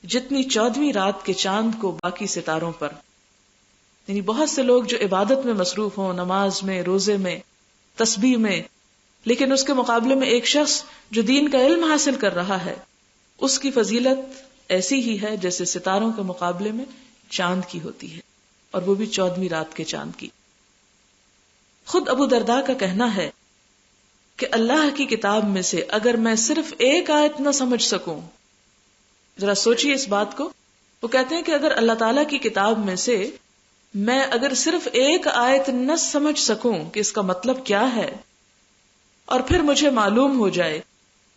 جتنی 14ویں رات کے چاند کو باقی ستاروں پر. یعنی بہت سے لوگ جو عبادت میں مصروف ہوں، نماز میں، روزے میں، تسبیح میں، لیکن اس کے مقابلے میں ایک شخص جو دین کا علم حاصل کر رہا ہے، اس کی فضیلت ایسی ہی ہے جیسے ستاروں کے مقابلے میں چاند کی ہوتی ہے، اور وہ بھی 14ویں رات کے چاند کی. خود ابو درداء کا کہنا ہے کہ اللہ کی کتاب میں سے اگر میں صرف ایک آیت نہ سمجھ سکوں، ذرا سوچئے اس بات کو. وہ کہتے ہیں کہ اگر اللہ تعالیٰ کی کتاب میں سے میں اگر صرف ایک آیت نہ سمجھ سکوں کہ اس کا مطلب کیا ہے، اور پھر مجھے معلوم ہو جائے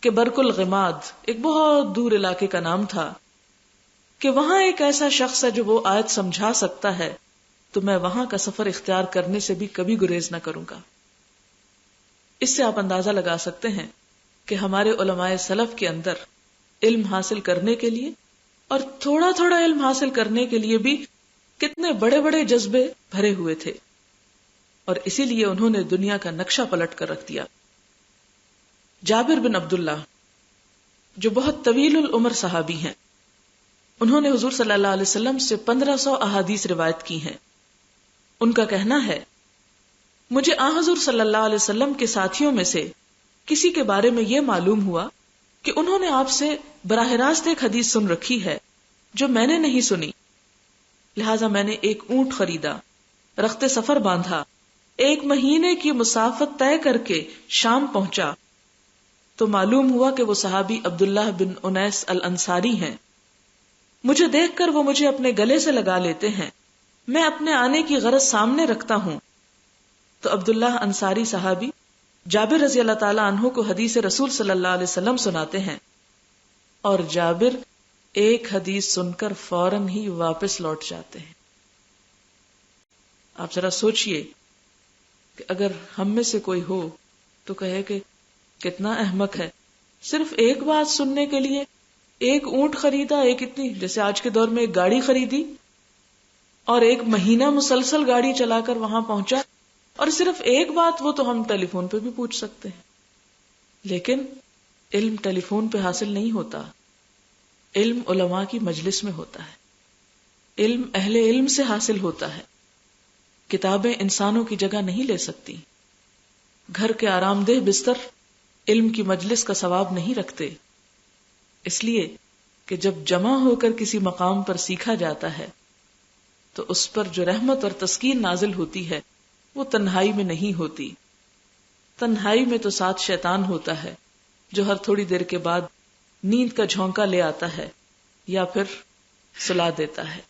کہ برق الغماد ایک بہت دور علاقے کا نام تھا، کہ وہاں ایک ایسا شخص ہے جو وہ آیت سمجھا سکتا ہے، تو میں وہاں کا سفر اختیار کرنے سے بھی کبھی گریز نہ کروں گا. اس سے آپ اندازہ لگا سکتے ہیں کہ ہمارے علماء سلف کے اندر علم حاصل کرنے کے لیے اور تھوڑا تھوڑا علم حاصل کرنے کے لیے بھی کتنے بڑے بڑے جذبے بھرے ہوئے تھے، اور اسی لیے انہوں نے دنیا کا نقشہ پلٹ کر رکھ دیا. جابر بن عبداللہ جو بہت طویل العمر صحابی ہیں، انہوں نے حضور صلی اللہ علیہ وسلم سے 1500 احادیث روایت کی ہیں. ان کا کہنا ہے مجھے حضور صلی اللہ علیہ وسلم کے ساتھیوں میں سے کسی کے بارے میں یہ معلوم ہوا کہ انہوں نے آپ سے براہ راست ایک حدیث سن رکھی ہے جو میں نے نہیں سنی، لہٰذا میں نے ایک اونٹ خریدا، رخت سفر باندھا، 1 مہینے کی مسافت طے کر کے شام پہنچا، تو معلوم ہوا کہ وہ صحابی عبداللہ بن انیس الانصاری ہیں. مجھے دیکھ کر وہ مجھے اپنے گلے سے لگا لیتے ہیں، میں اپنے آنے کی غرض سامنے رکھتا ہوں. تو عبداللہ انصاری صحابی جابر رضی اللہ تعالیٰ عنہ کو حدیث رسول صلی اللہ علیہ وسلم سناتے ہیں، اور جابر ایک حدیث سن کر فوراً ہی واپس لوٹ جاتے ہیں. آپ ذرا سوچئے کہ اگر ہم میں سے کوئی ہو تو کہے کہ کتنا احمق ہے، صرف ایک بات سننے کے لیے ایک اونٹ خریدا، ایک اتنی جیسے آج کے دور میں ایک گاڑی خریدی، اور 1 مہینہ مسلسل گاڑی چلا کر وہاں پہنچا، اور صرف ایک بات وہ تو ہم ٹیلی فون پہ بھی پوچھ سکتے ہیں. لیکن علم ٹیلی فون پہ حاصل نہیں ہوتا، علم علماء کی مجلس میں ہوتا ہے، علم اہل علم سے حاصل ہوتا ہے. کتابیں انسانوں کی جگہ نہیں لے سکتی، گھر کے آرام دہ بستر علم کی مجلس کا ثواب نہیں رکھتے. اس لیے کہ جب جمع ہو کر کسی مقام پر سیکھا جاتا ہے تو اس پر جو رحمت اور تسکین نازل ہوتی ہے وہ تنہائی میں نہیں ہوتی. تنہائی میں تو ساتھ شیطان ہوتا ہے جو ہر تھوڑی دیر کے بعد نیند کا جھونکا لے آتا ہے یا پھر سلا دیتا ہے.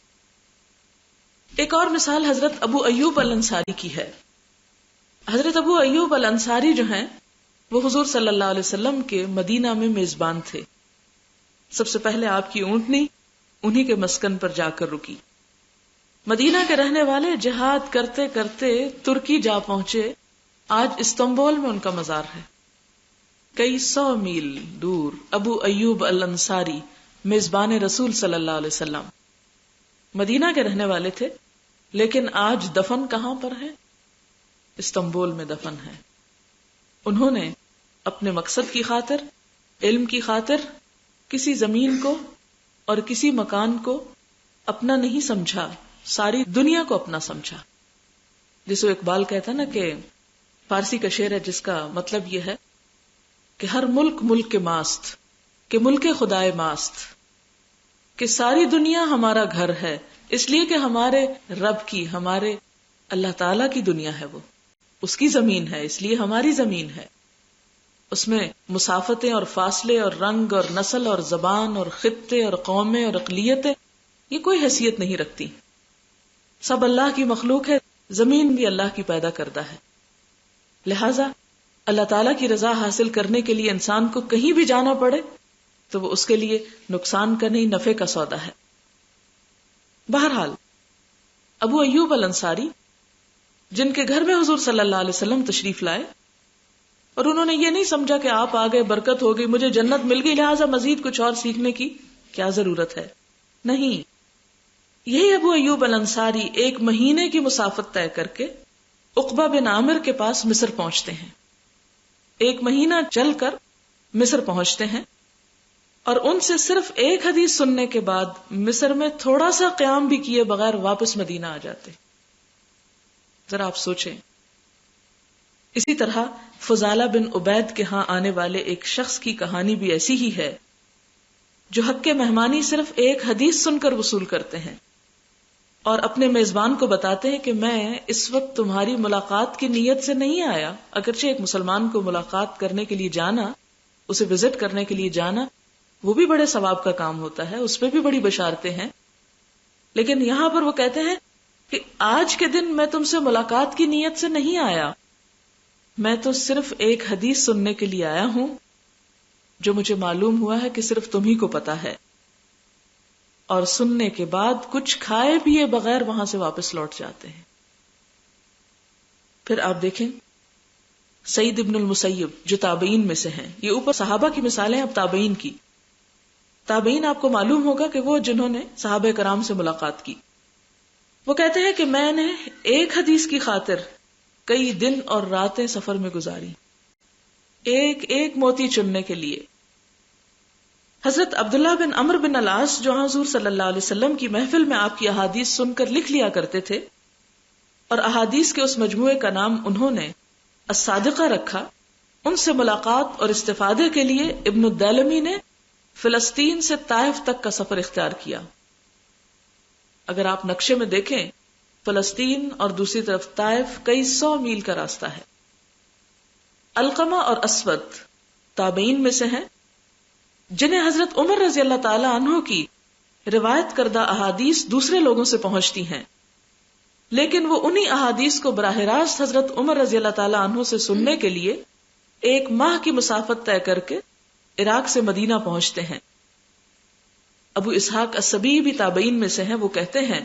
ایک اور مثال حضرت ابو ایوب الانصاری کی ہے. حضرت ابو ایوب الانصاری جو ہیں وہ حضور صلی اللہ علیہ وسلم کے مدینہ میں میزبان تھے. سب سے پہلے آپ کی اونٹنی انہی کے مسکن پر جا کر رکی. مدینہ کے رہنے والے جہاد کرتے کرتے ترکی جا پہنچے. آج استنبول میں ان کا مزار ہے. کئی 100 میل دور ابو ایوب الانصاری میزبان رسول صلی اللہ علیہ وسلم مدینہ کے رہنے والے تھے، لیکن آج دفن کہاں پر ہے؟ استنبول میں دفن ہے. انہوں نے اپنے مقصد کی خاطر، علم کی خاطر کسی زمین کو اور کسی مکان کو اپنا نہیں سمجھا، ساری دنیا کو اپنا سمجھا. جسے اقبال کہتا نا کہ فارسی کا شعر ہے جس کا مطلب یہ ہے کہ ہر ملک ملک کے ماست، کہ ملک خدائے ماست، کہ ساری دنیا ہمارا گھر ہے، اس لیے کہ ہمارے رب کی، ہمارے اللہ تعالی کی دنیا ہے، وہ اس کی زمین ہے، اس لیے ہماری زمین ہے. اس میں مسافتیں اور فاصلے اور رنگ اور نسل اور زبان اور خطے اور قومیں اور اقلیتیں یہ کوئی حیثیت نہیں رکھتی. سب اللہ کی مخلوق ہے، زمین بھی اللہ کی پیدا کردہ ہے. لہذا اللہ تعالیٰ کی رضا حاصل کرنے کے لیے انسان کو کہیں بھی جانا پڑے تو وہ اس کے لیے نقصان کا نہیں، نفع کا سودا ہے. بہرحال ابو ایوب الانصاری جن کے گھر میں حضور صلی اللہ علیہ وسلم تشریف لائے اور انہوں نے یہ نہیں سمجھا کہ آپ آ گئے، برکت ہو گئی، مجھے جنت مل گئی، لہٰذا مزید کچھ اور سیکھنے کی کیا ضرورت ہے. نہیں، یہی ابو ایوب الانصاری 1 مہینے کی مسافت طے کر کے عقبہ بن عامر کے پاس مصر پہنچتے ہیں. 1 مہینہ چل کر مصر پہنچتے ہیں اور ان سے صرف 1 حدیث سننے کے بعد مصر میں تھوڑا سا قیام بھی کیے بغیر واپس مدینہ آ جاتے. ذرا آپ سوچیں. اسی طرح فضالہ بن عبید کے ہاں آنے والے ایک شخص کی کہانی بھی ایسی ہی ہے جو حق مہمانی صرف 1 حدیث سن کر وصول کرتے ہیں اور اپنے میزبان کو بتاتے ہیں کہ میں اس وقت تمہاری ملاقات کی نیت سے نہیں آیا. اگرچہ ایک مسلمان کو ملاقات کرنے کے لیے جانا، اسے وزٹ کرنے کے لیے جانا، وہ بھی بڑے ثواب کا کام ہوتا ہے، اس پہ بھی بڑی بشارتیں ہیں، لیکن یہاں پر وہ کہتے ہیں کہ آج کے دن میں تم سے ملاقات کی نیت سے نہیں آیا، میں تو صرف 1 حدیث سننے کے لیے آیا ہوں جو مجھے معلوم ہوا ہے کہ صرف تم ہی کو پتا ہے. اور سننے کے بعد کچھ کھائے پیے بغیر وہاں سے واپس لوٹ جاتے ہیں. پھر آپ دیکھیں سعید ابن المسیب جو تابعین میں سے ہیں، یہ اوپر صحابہ کی مثالیں، اب تابعین کی. تابعین آپ کو معلوم ہوگا کہ وہ جنہوں نے صحابہ کرام سے ملاقات کی. وہ کہتے ہیں کہ میں نے 1 حدیث کی خاطر کئی دن اور راتیں سفر میں گزاری، ایک موتی چننے کے لیے. حضرت عبداللہ بن عمرو بن العاص جو حضور صلی اللہ علیہ وسلم کی محفل میں آپ کی احادیث سن کر لکھ لیا کرتے تھے اور احادیث کے اس مجموعے کا نام انہوں نے الصادقہ رکھا، ان سے ملاقات اور استفادے کے لیے ابن الدیلمی نے فلسطین سے طائف تک کا سفر اختیار کیا. اگر آپ نقشے میں دیکھیں فلسطین اور دوسری طرف طائف کئی 100 میل کا راستہ ہے. علقمہ اور اسود تابعین میں سے ہیں جنہیں حضرت عمر رضی اللہ تعالی عنہ کی روایت کردہ احادیث دوسرے لوگوں سے پہنچتی ہیں، لیکن وہ انہی احادیث کو براہ راست حضرت عمر رضی اللہ تعالی عنہ سے سننے کے لیے 1 ماہ کی مسافت طے کر کے عراق سے مدینہ پہنچتے ہیں. ابو اسحاق السبیعی بھی تابعین میں سے ہیں. وہ کہتے ہیں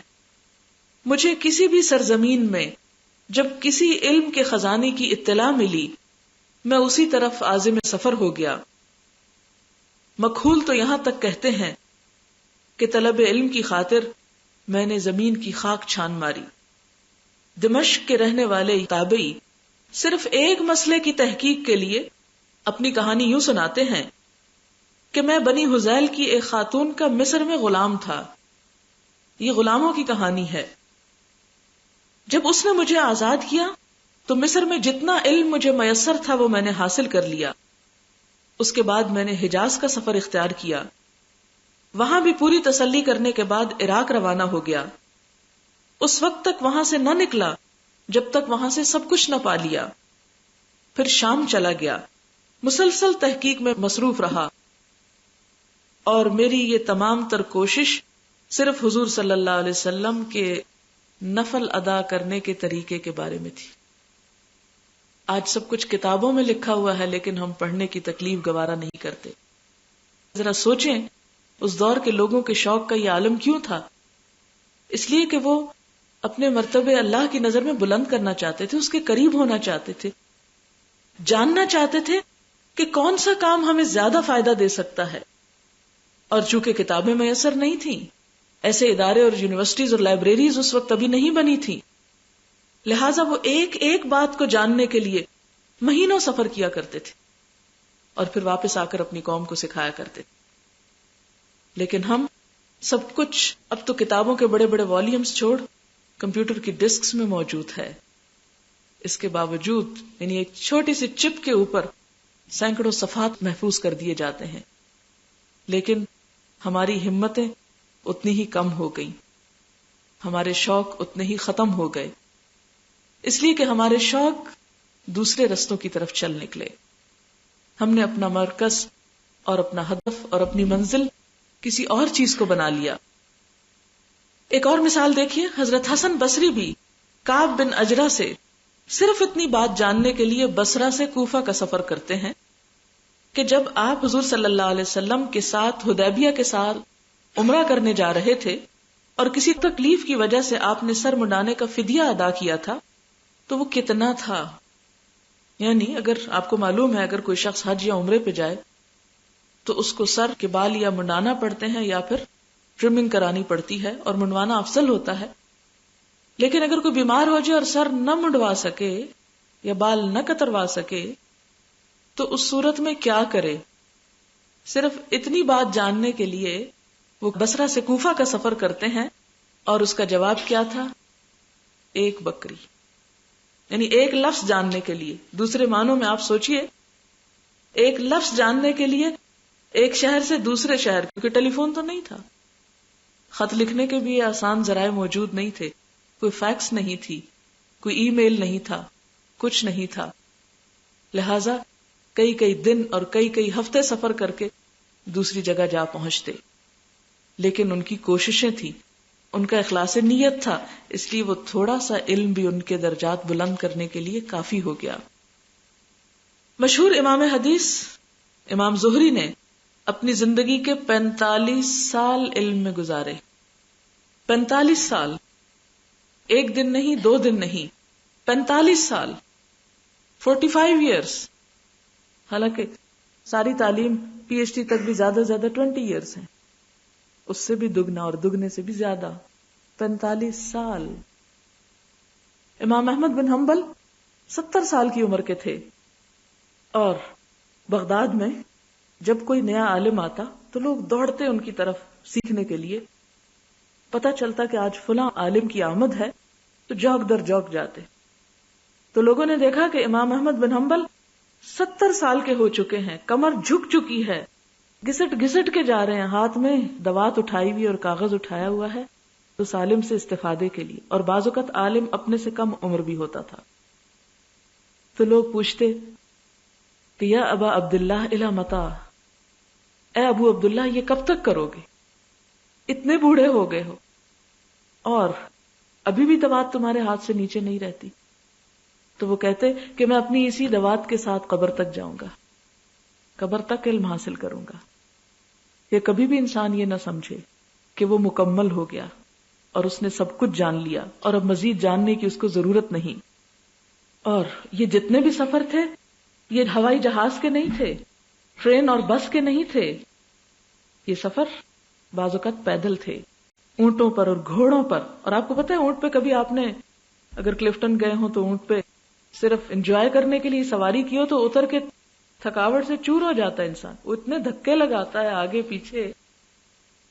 مجھے کسی بھی سرزمین میں جب کسی علم کے خزانے کی اطلاع ملی میں اسی طرف عازم سفر ہو گیا. مکحول تو یہاں تک کہتے ہیں کہ طلب علم کی خاطر میں نے زمین کی خاک چھان ماری. دمشق کے رہنے والے تابعی صرف ایک مسئلے کی تحقیق کے لیے اپنی کہانی یوں سناتے ہیں کہ میں بنی حذیل کی ایک خاتون کا مصر میں غلام تھا. یہ غلاموں کی کہانی ہے. جب اس نے مجھے آزاد کیا تو مصر میں جتنا علم مجھے میسر تھا وہ میں نے حاصل کر لیا. اس کے بعد میں نے حجاز کا سفر اختیار کیا. وہاں بھی پوری تسلی کرنے کے بعد عراق روانہ ہو گیا. اس وقت تک وہاں سے نہ نکلا جب تک وہاں سے سب کچھ نہ پا لیا. پھر شام چلا گیا، مسلسل تحقیق میں مصروف رہا، اور میری یہ تمام تر کوشش صرف حضور صلی اللہ علیہ وسلم کے نفل ادا کرنے کے طریقے کے بارے میں تھی. آج سب کچھ کتابوں میں لکھا ہوا ہے لیکن ہم پڑھنے کی تکلیف گوارا نہیں کرتے. ذرا سوچیں اس دور کے لوگوں کے شوق کا یہ عالم کیوں تھا؟ اس لیے کہ وہ اپنے مرتبے اللہ کی نظر میں بلند کرنا چاہتے تھے، اس کے قریب ہونا چاہتے تھے، جاننا چاہتے تھے کہ کون سا کام ہمیں زیادہ فائدہ دے سکتا ہے. اور چونکہ کتابیں میسر نہیں تھیں، ایسے ادارے اور یونیورسٹیز اور لائبریریز اس وقت ابھی نہیں بنی تھی، لہٰذا وہ ایک ایک بات کو جاننے کے لیے مہینوں سفر کیا کرتے تھے اور پھر واپس آ کر اپنی قوم کو سکھایا کرتے تھے. لیکن ہم سب کچھ اب تو کتابوں کے بڑے بڑے والیومز چھوڑ کمپیوٹر کی ڈسکس میں موجود ہے. اس کے باوجود یعنی ایک چھوٹی سی چپ کے اوپر سینکڑوں صفحات محفوظ کر دیے جاتے ہیں، لیکن ہماری ہمتیں اتنی ہی کم ہو گئیں، ہمارے شوق اتنے ہی ختم ہو گئے، اس لیے کہ ہمارے شوق دوسرے رستوں کی طرف چل نکلے. ہم نے اپنا مرکز اور اپنا ہدف اور اپنی منزل کسی اور چیز کو بنا لیا. ایک اور مثال دیکھیے، حضرت حسن بصری بھی کعب بن اجرہ سے صرف اتنی بات جاننے کے لیے بصرہ سے کوفہ کا سفر کرتے ہیں کہ جب آپ حضور صلی اللہ علیہ وسلم کے ساتھ حدیبیہ کے ساتھ عمرہ کرنے جا رہے تھے اور کسی تکلیف کی وجہ سے آپ نے سر منڈانے کا فدیہ ادا کیا تھا تو وہ کتنا تھا. یعنی اگر آپ کو معلوم ہے اگر کوئی شخص حج یا عمرے پہ جائے تو اس کو سر کے بال یا منڈانا پڑتے ہیں یا پھر ٹرمنگ کرانی پڑتی ہے، اور منڈوانا افضل ہوتا ہے. لیکن اگر کوئی بیمار ہو جائے اور سر نہ منڈوا سکے یا بال نہ کتروا سکے تو اس صورت میں کیا کرے؟ صرف اتنی بات جاننے کے لیے وہ بصرہ سے کوفہ کا سفر کرتے ہیں، اور اس کا جواب کیا تھا؟ ایک بکری. یعنی ایک لفظ جاننے کے لیے، دوسرے معنوں میں آپ سوچئے، ایک لفظ جاننے کے لیے ایک شہر سے دوسرے شہر، کیونکہ ٹیلی فون تو نہیں تھا، خط لکھنے کے بھی آسان ذرائع موجود نہیں تھے، کوئی فیکس نہیں تھی، کوئی ای میل نہیں تھا، کچھ نہیں تھا. لہذا کئی کئی دن اور کئی کئی ہفتے سفر کر کے دوسری جگہ جا پہنچتے. لیکن ان کی کوششیں تھیں، ان کا اخلاص نیت تھا، اس لیے وہ تھوڑا سا علم بھی ان کے درجات بلند کرنے کے لیے کافی ہو گیا. مشہور امام حدیث امام زہری نے اپنی زندگی کے 45 سال علم میں گزارے. 45 سال، ایک دن نہیں، 2 دن نہیں، 45 سال، 45 ایئرس. حالانکہ ساری تعلیم پی ایچ ڈی تک بھی زیادہ سے زیادہ 20 ایئرس ہیں، اس سے بھی دگنا اور دگنے سے بھی زیادہ. 45 سال. امام احمد بن حنبل 70 سال کی عمر کے تھے، اور بغداد میں جب کوئی نیا عالم آتا تو لوگ دوڑتے ان کی طرف سیکھنے کے لیے. پتہ چلتا کہ آج فلاں عالم کی آمد ہے تو جوک در جوک جاتے. تو لوگوں نے دیکھا کہ امام احمد بن حنبل 70 سال کے ہو چکے ہیں، کمر جھک چکی ہے، گھسٹ گھسٹ کے جا رہے ہیں، ہاتھ میں دوات اٹھائی ہوئی اور کاغذ اٹھایا ہوا ہے اس عالم سے استفادے کے لیے. اور بعض اوقات عالم اپنے سے کم عمر بھی ہوتا تھا. تو لوگ پوچھتے کہ یا ابا عبداللہ الی متی، اے ابو عبداللہ یہ کب تک کرو گے؟ اتنے بوڑھے ہو گئے ہو اور ابھی بھی دوات تمہارے ہاتھ سے نیچے نہیں رہتی. تو وہ کہتے کہ میں اپنی اسی دوات کے ساتھ قبر تک جاؤں گا، قبر تک علم حاصل کروں گا. یہ کبھی بھی انسان یہ نہ سمجھے کہ وہ مکمل ہو گیا اور اس نے سب کچھ جان لیا اور اب مزید جاننے کی اس کو ضرورت نہیں. اور یہ جتنے بھی سفر تھے یہ ہوائی جہاز کے نہیں تھے، ٹرین اور بس کے نہیں تھے، یہ سفر بعض اوقات پیدل تھے، اونٹوں پر اور گھوڑوں پر. اور آپ کو پتہ ہے اونٹ پہ کبھی آپ نے اگر کلفٹن گئے ہوں تو اونٹ پہ صرف انجوائے کرنے کے لیے سواری کی ہو تو اتر کے تھکاوٹ سے چور ہو جاتا ہے انسان. وہ اتنے دھکے لگاتا ہے آگے پیچھے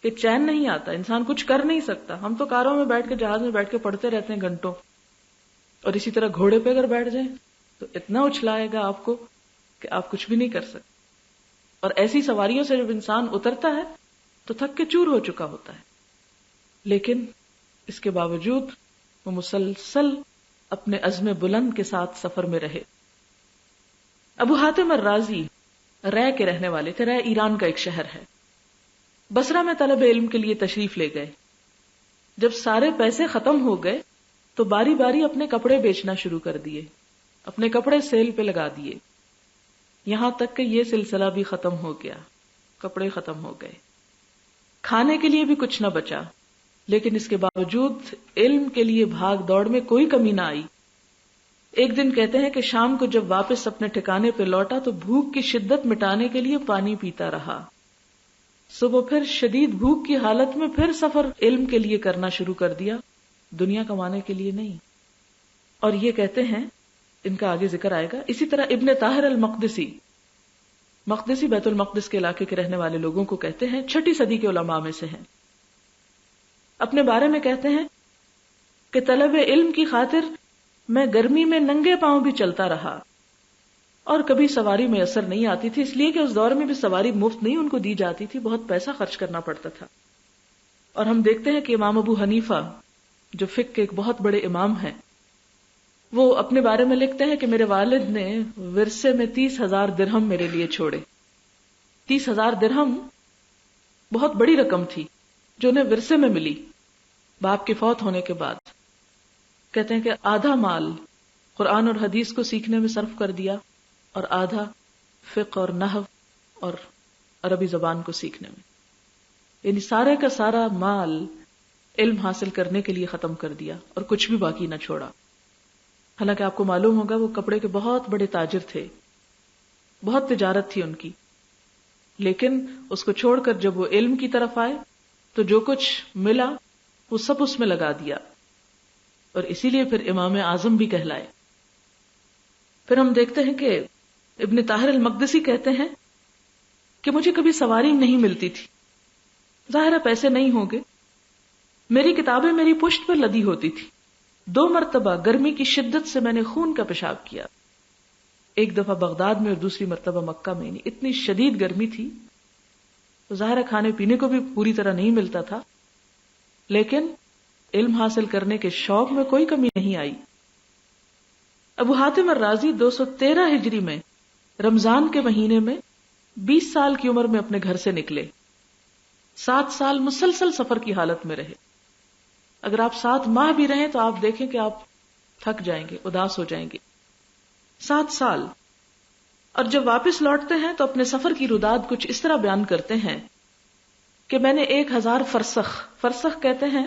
کہ چین نہیں آتا، انسان کچھ کر نہیں سکتا. ہم تو کاروں میں بیٹھ کے جہاز میں بیٹھ کے پڑھتے رہتے ہیں گھنٹوں، اور اسی طرح گھوڑے پہ اگر بیٹھ جائیں تو اتنا اچھلائے گا آپ کو کہ آپ کچھ بھی نہیں کر سکتے. اور ایسی سواریوں سے جب انسان اترتا ہے تو تھک کے چور ہو چکا ہوتا ہے. لیکن اس کے باوجود وہ مسلسل اپنے عزم بلند کے ساتھ سفر میں رہے. ابو حاتم الرازی رے کے رہنے والے تھے. رے ایران کا ایک شہر ہے. بصرہ میں طلب علم کے لیے تشریف لے گئے. جب سارے پیسے ختم ہو گئے تو باری باری اپنے کپڑے بیچنا شروع کر دیے، اپنے کپڑے سیل پہ لگا دیے، یہاں تک کہ یہ سلسلہ بھی ختم ہو گیا، کپڑے ختم ہو گئے، کھانے کے لیے بھی کچھ نہ بچا. لیکن اس کے باوجود علم کے لیے بھاگ دوڑ میں کوئی کمی نہ آئی. ایک دن کہتے ہیں کہ شام کو جب واپس اپنے ٹھکانے پہ لوٹا تو بھوک کی شدت مٹانے کے لیے پانی پیتا رہا. صبح پھر شدید بھوک کی حالت میں پھر سفر علم کے لیے کرنا شروع کر دیا، دنیا کمانے کے لیے نہیں. اور یہ کہتے ہیں، ان کا آگے ذکر آئے گا. اسی طرح ابن طاہر المقدسی، مقدسی بیت المقدس کے علاقے کے رہنے والے لوگوں کو کہتے ہیں، 6 صدی کے علماء میں سے ہیں. اپنے بارے میں کہتے ہیں کہ طلب علم کی خاطر میں گرمی میں ننگے پاؤں بھی چلتا رہا، اور کبھی سواری میسر نہیں آتی تھی، اس لیے کہ اس دور میں بھی سواری مفت نہیں ان کو دی جاتی تھی، بہت پیسہ خرچ کرنا پڑتا تھا. اور ہم دیکھتے ہیں کہ امام ابو حنیفہ جو فقہ کے ایک بہت بڑے امام ہیں، وہ اپنے بارے میں لکھتے ہیں کہ میرے والد نے ورثے میں 30,000 درہم میرے لیے چھوڑے. 30,000 درہم بہت بڑی رقم تھی جو انہیں ورثے میں ملی باپ کے فوت ہونے کے بعد. کہتے ہیں کہ آدھا مال قرآن اور حدیث کو سیکھنے میں صرف کر دیا، اور آدھا فقہ اور نحو اور عربی زبان کو سیکھنے میں، یعنی سارے کا سارا مال علم حاصل کرنے کے لیے ختم کر دیا اور کچھ بھی باقی نہ چھوڑا. حالانکہ آپ کو معلوم ہوگا وہ کپڑے کے بہت بڑے تاجر تھے، بہت تجارت تھی ان کی، لیکن اس کو چھوڑ کر جب وہ علم کی طرف آئے تو جو کچھ ملا وہ سب اس میں لگا دیا، اور اسی لیے پھر امام اعظم بھی کہلائے. پھر ہم دیکھتے ہیں کہ ابن طاہر المقدسی کہتے ہیں کہ مجھے کبھی سواری نہیں ملتی تھی، ظاہر ہے پیسے نہیں ہوں گے. میری کتابیں میری پشت پر لدی ہوتی تھی. 2 مرتبہ گرمی کی شدت سے میں نے خون کا پیشاب کیا، ایک دفعہ بغداد میں اور دوسری مرتبہ مکہ میں. اتنی شدید گرمی تھی تو ظاہر ہے کھانے پینے کو بھی پوری طرح نہیں ملتا تھا، لیکن علم حاصل کرنے کے شوق میں کوئی کمی نہیں آئی. ابو حاتم الرازی 213 ہجری میں رمضان کے مہینے میں 20 سال کی عمر میں اپنے گھر سے نکلے. 7 سال مسلسل سفر کی حالت میں رہے. اگر آپ 7 ماہ بھی رہیں تو آپ دیکھیں کہ آپ تھک جائیں گے، اداس ہو جائیں گے. 7 سال. اور جب واپس لوٹتے ہیں تو اپنے سفر کی رداد کچھ اس طرح بیان کرتے ہیں کہ میں نے 1000 فرسخ کہتے ہیں،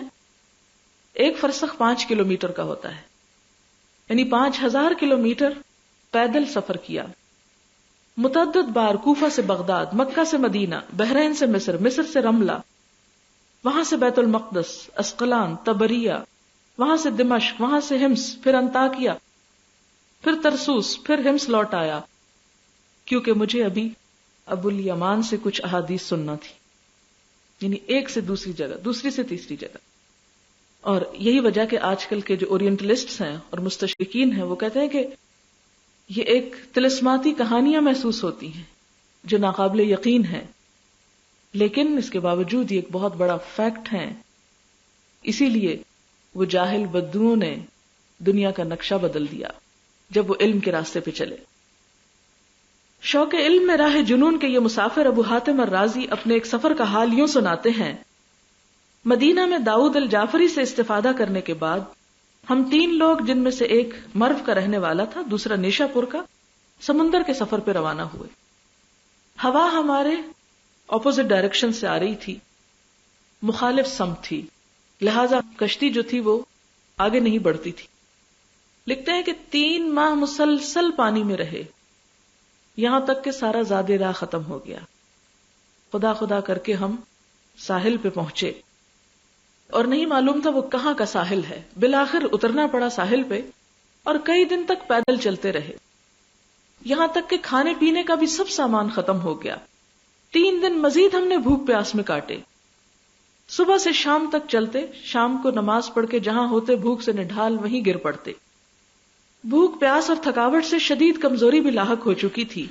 ایک فرسخ 5 کلومیٹر کا ہوتا ہے، یعنی 5000 کلومیٹر پیدل سفر کیا. متعدد بار کوفہ سے بغداد، مکہ سے مدینہ، بحرین سے مصر، مصر سے رملہ، وہاں سے بیت المقدس، اسقلان، طبریہ، وہاں سے دمشق، وہاں سے ہمس، پھر انطاکیہ، پھر ترسوس، پھر ہمس لوٹ آیا، کیونکہ مجھے ابھی ابو الیمان سے کچھ احادیث سننا تھی. یعنی ایک سے دوسری جگہ، دوسری سے تیسری جگہ. اور یہی وجہ کہ آج کل کے جو اورینٹلسٹس ہیں اور مستشرقین ہیں وہ کہتے ہیں کہ یہ ایک طلسماتی کہانیاں محسوس ہوتی ہیں جو ناقابل یقین ہیں، لیکن اس کے باوجود یہ ایک بہت بڑا فیکٹ ہے. اسی لیے وہ جاہل بدوؤں نے دنیا کا نقشہ بدل دیا جب وہ علم کے راستے پہ چلے. شوق علم میں راہ جنون کے یہ مسافر ابو حاتم الرازی اپنے ایک سفر کا حال یوں سناتے ہیں: مدینہ میں داؤد الجعفری سے استفادہ کرنے کے بعد ہم 3 لوگ، جن میں سے ایک مرو کا رہنے والا تھا، دوسرا نیشا پور کا، سمندر کے سفر پہ روانہ ہوئے. ہوا ہمارے اپوزٹ ڈائریکشن سے آ رہی تھی، مخالف سمت تھی، لہذا کشتی جو تھی وہ آگے نہیں بڑھتی تھی. لکھتے ہیں کہ 3 ماہ مسلسل پانی میں رہے، یہاں تک کہ سارا زاد راہ ختم ہو گیا. خدا خدا کر کے ہم ساحل پہ پہنچے اور نہیں معلوم تھا وہ کہاں کا ساحل ہے. بالآخر اترنا پڑا ساحل پہ اور کئی دن تک پیدل چلتے رہے، یہاں تک کہ کھانے پینے کا بھی سب سامان ختم ہو گیا. 3 دن مزید ہم نے بھوک پیاس میں کاٹے. صبح سے شام تک چلتے، شام کو نماز پڑھ کے جہاں ہوتے بھوک سے نڈھال وہیں گر پڑتے. بھوک پیاس اور تھکاوٹ سے شدید کمزوری بھی لاحق ہو چکی تھی.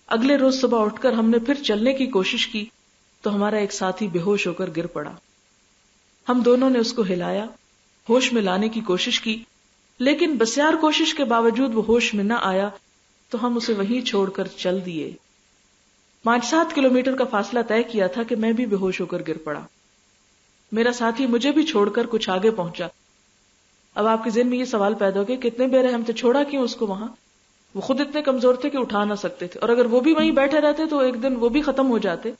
اگلے روز صبح اٹھ کر ہم نے پھر چلنے کی کوشش کی تو ہمارا ایک ساتھی بے ہوش ہو کر گر پڑا. ہم دونوں نے اس کو ہلایا، ہوش میں لانے کی کوشش کی، لیکن بسیار کوشش کے باوجود وہ ہوش میں نہ آیا تو ہم اسے وہیں چھوڑ کر چل دیے. 5-7 کلومیٹر کا فاصلہ طے کیا تھا کہ میں بھی بے ہوش ہو کر گر پڑا. میرا ساتھی مجھے بھی چھوڑ کر کچھ آگے پہنچا. اب آپ کے ذہن میں یہ سوال پیدا ہو گیا کتنے بے رحم تھے، چھوڑا کیوں اس کو وہاں؟ وہ خود اتنے کمزور تھے کہ اٹھا نہ سکتے تھے، اور اگر وہ بھی وہیں بیٹھے رہتے تو ایک دن وہ بھی ختم ہو جاتے.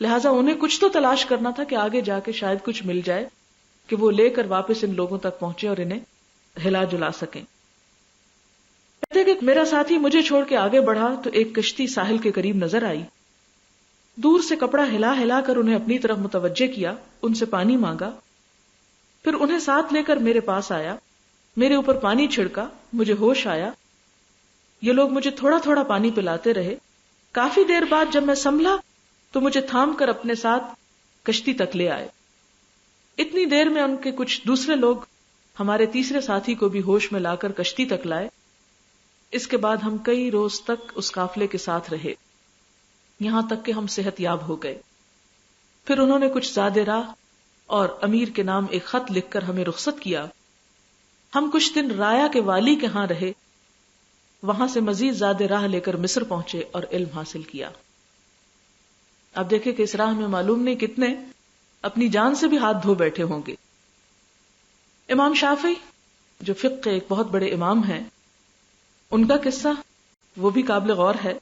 لہٰذا انہیں کچھ تو تلاش کرنا تھا کہ آگے جا کے شاید کچھ مل جائے کہ وہ لے کر واپس ان لوگوں تک پہنچے اور انہیں ہلا جلا سکیں. کہتے کہ میرا ساتھی مجھے چھوڑ کے آگے بڑھا تو ایک کشتی ساحل کے قریب نظر آئی. دور سے کپڑا ہلا ہلا کر انہیں اپنی طرف متوجہ کیا، ان سے پانی مانگا، پھر انہیں ساتھ لے کر میرے پاس آیا، میرے اوپر پانی چھڑکا، مجھے ہوش آیا، یہ لوگ مجھے تھوڑا تھوڑا پانی پلاتے رہے، کافی دیر بعد جب میں سنبھلا تو مجھے تھام کر اپنے ساتھ کشتی تک لے آئے۔ اتنی دیر میں ان کے کچھ دوسرے لوگ ہمارے تیسرے ساتھی کو بھی ہوش میں لا کر کشتی تک لائے۔ اس کے بعد ہم کئی روز تک اس قافلے کے ساتھ رہے، یہاں تک کہ ہم صحت یاب ہو گئے۔ پھر انہوں نے کچھ زیادہ راہ اور امیر کے نام ایک خط لکھ کر ہمیں رخصت کیا۔ ہم کچھ دن رایا کے والی کے ہاں رہے، وہاں سے مزید زیادہ راہ لے کر مصر پہنچے اور علم حاصل کیا۔ اب دیکھیں کہ اس راہ میں معلوم نہیں کتنے اپنی جان سے بھی ہاتھ دھو بیٹھے ہوں گے۔ امام شافعی جو فقہ کے ایک بہت بڑے امام ہیں، ان کا قصہ وہ بھی قابل غور ہے۔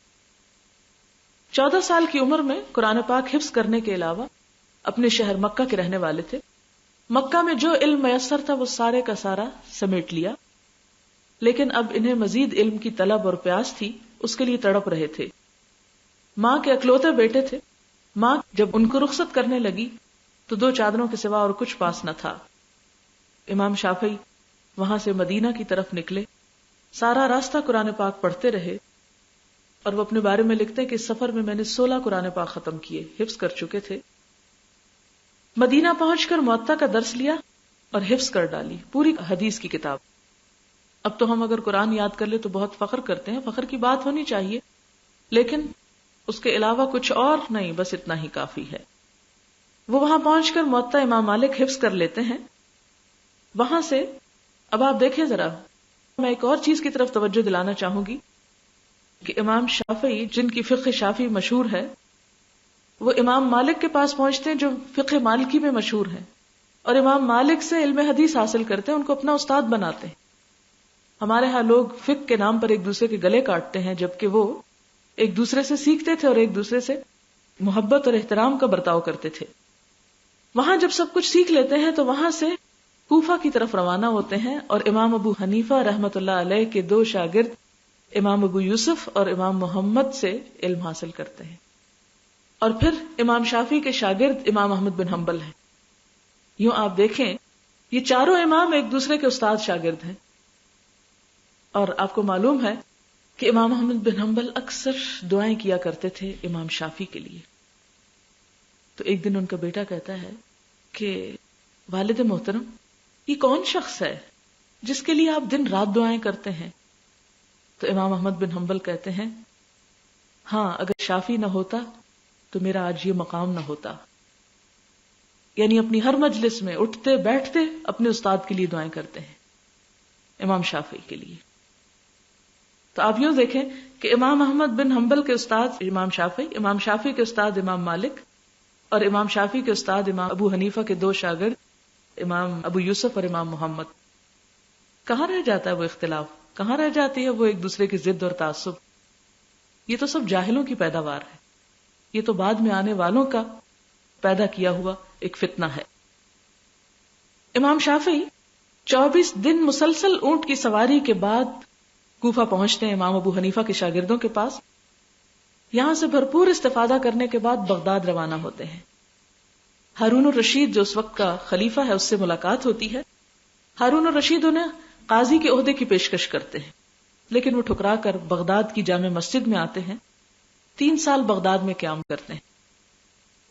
14 سال کی عمر میں قرآن پاک حفظ کرنے کے علاوہ اپنے شہر مکہ کے رہنے والے تھے۔ مکہ میں جو علم میسر تھا وہ سارے کا سارا سمیٹ لیا، لیکن اب انہیں مزید علم کی طلب اور پیاس تھی، اس کے لیے تڑپ رہے تھے۔ ماں کے اکلوتے بیٹے تھے، ماں جب ان کو رخصت کرنے لگی تو 2 چادروں کے سوا اور کچھ پاس نہ تھا۔ امام شافعی وہاں سے مدینہ کی طرف نکلے، سارا راستہ قرآن پاک پڑھتے رہے، اور وہ اپنے بارے میں لکھتے ہیں کہ اس سفر میں نے 16 قرآن پاک ختم کیے، حفظ کر چکے تھے۔ مدینہ پہنچ کر موطا کا درس لیا اور حفظ کر ڈالی پوری حدیث کی کتاب۔ اب تو ہم اگر قرآن یاد کر لے تو بہت فخر کرتے ہیں، فخر کی بات ہونی چاہیے، لیکن اس کے علاوہ کچھ اور نہیں، بس اتنا ہی کافی ہے۔ وہ وہاں پہنچ کر موطا امام مالک حفظ کر لیتے ہیں۔ وہاں سے اب آپ دیکھیں ذرا، میں ایک اور چیز کی طرف توجہ دلانا چاہوں گی کہ امام شافعی جن کی فقہ شافعی مشہور ہے، وہ امام مالک کے پاس پہنچتے ہیں جو فقہ مالکی میں مشہور ہیں، اور امام مالک سے علم حدیث حاصل کرتے ہیں، ان کو اپنا استاد بناتے ہیں۔ ہمارے ہاں لوگ فقہ کے نام پر ایک دوسرے کے گلے کاٹتے ہیں، جبکہ وہ ایک دوسرے سے سیکھتے تھے اور ایک دوسرے سے محبت اور احترام کا برتاؤ کرتے تھے۔ وہاں جب سب کچھ سیکھ لیتے ہیں تو وہاں سے کوفہ کی طرف روانہ ہوتے ہیں، اور امام ابو حنیفہ رحمۃ اللہ علیہ کے 2 شاگرد امام ابو یوسف اور امام محمد سے علم حاصل کرتے ہیں، اور پھر امام شافعی کے شاگرد امام احمد بن حنبل ہیں۔ یوں آپ دیکھیں یہ چاروں امام ایک دوسرے کے استاد شاگرد ہیں، اور آپ کو معلوم ہے کہ امام احمد بن حنبل اکثر دعائیں کیا کرتے تھے امام شافعی کے لیے۔ تو ایک دن ان کا بیٹا کہتا ہے کہ والد محترم، یہ کون شخص ہے جس کے لیے آپ دن رات دعائیں کرتے ہیں؟ تو امام احمد بن حنبل کہتے ہیں، ہاں اگر شافعی نہ ہوتا تو میرا آج یہ مقام نہ ہوتا۔ یعنی اپنی ہر مجلس میں اٹھتے بیٹھتے اپنے استاد کے لیے دعائیں کرتے ہیں، امام شافعی کے لیے۔ تو آپ یوں دیکھیں کہ امام احمد بن حنبل کے استاد امام شافعی کے استاد امام مالک، اور امام شافعی کے استاد امام ابو حنیفہ کے 2 شاگرد امام ابو یوسف اور امام محمد۔ کہاں رہ جاتا ہے وہ اختلاف، کہاں رہ جاتی ہے وہ ایک دوسرے کی ضد اور تعصب؟ یہ تو سب جاہلوں کی پیداوار ہے، یہ تو بعد میں آنے والوں کا پیدا کیا ہوا ایک فتنہ ہے۔ امام شافعی 24 دن مسلسل اونٹ کی سواری کے بعد کوفہ پہنچتے ہیں امام ابو حنیفہ کے شاگردوں کے پاس۔ یہاں سے بھرپور استفادہ کرنے کے بعد بغداد روانہ ہوتے ہیں۔ ہارون الرشید جو اس وقت کا خلیفہ ہے اس سے ملاقات ہوتی ہے۔ ہارون الرشید انہیں قاضی کے عہدے کی پیشکش کرتے ہیں، لیکن وہ ٹھکرا کر بغداد کی جامع مسجد میں آتے ہیں، 3 سال بغداد میں قیام کرتے ہیں،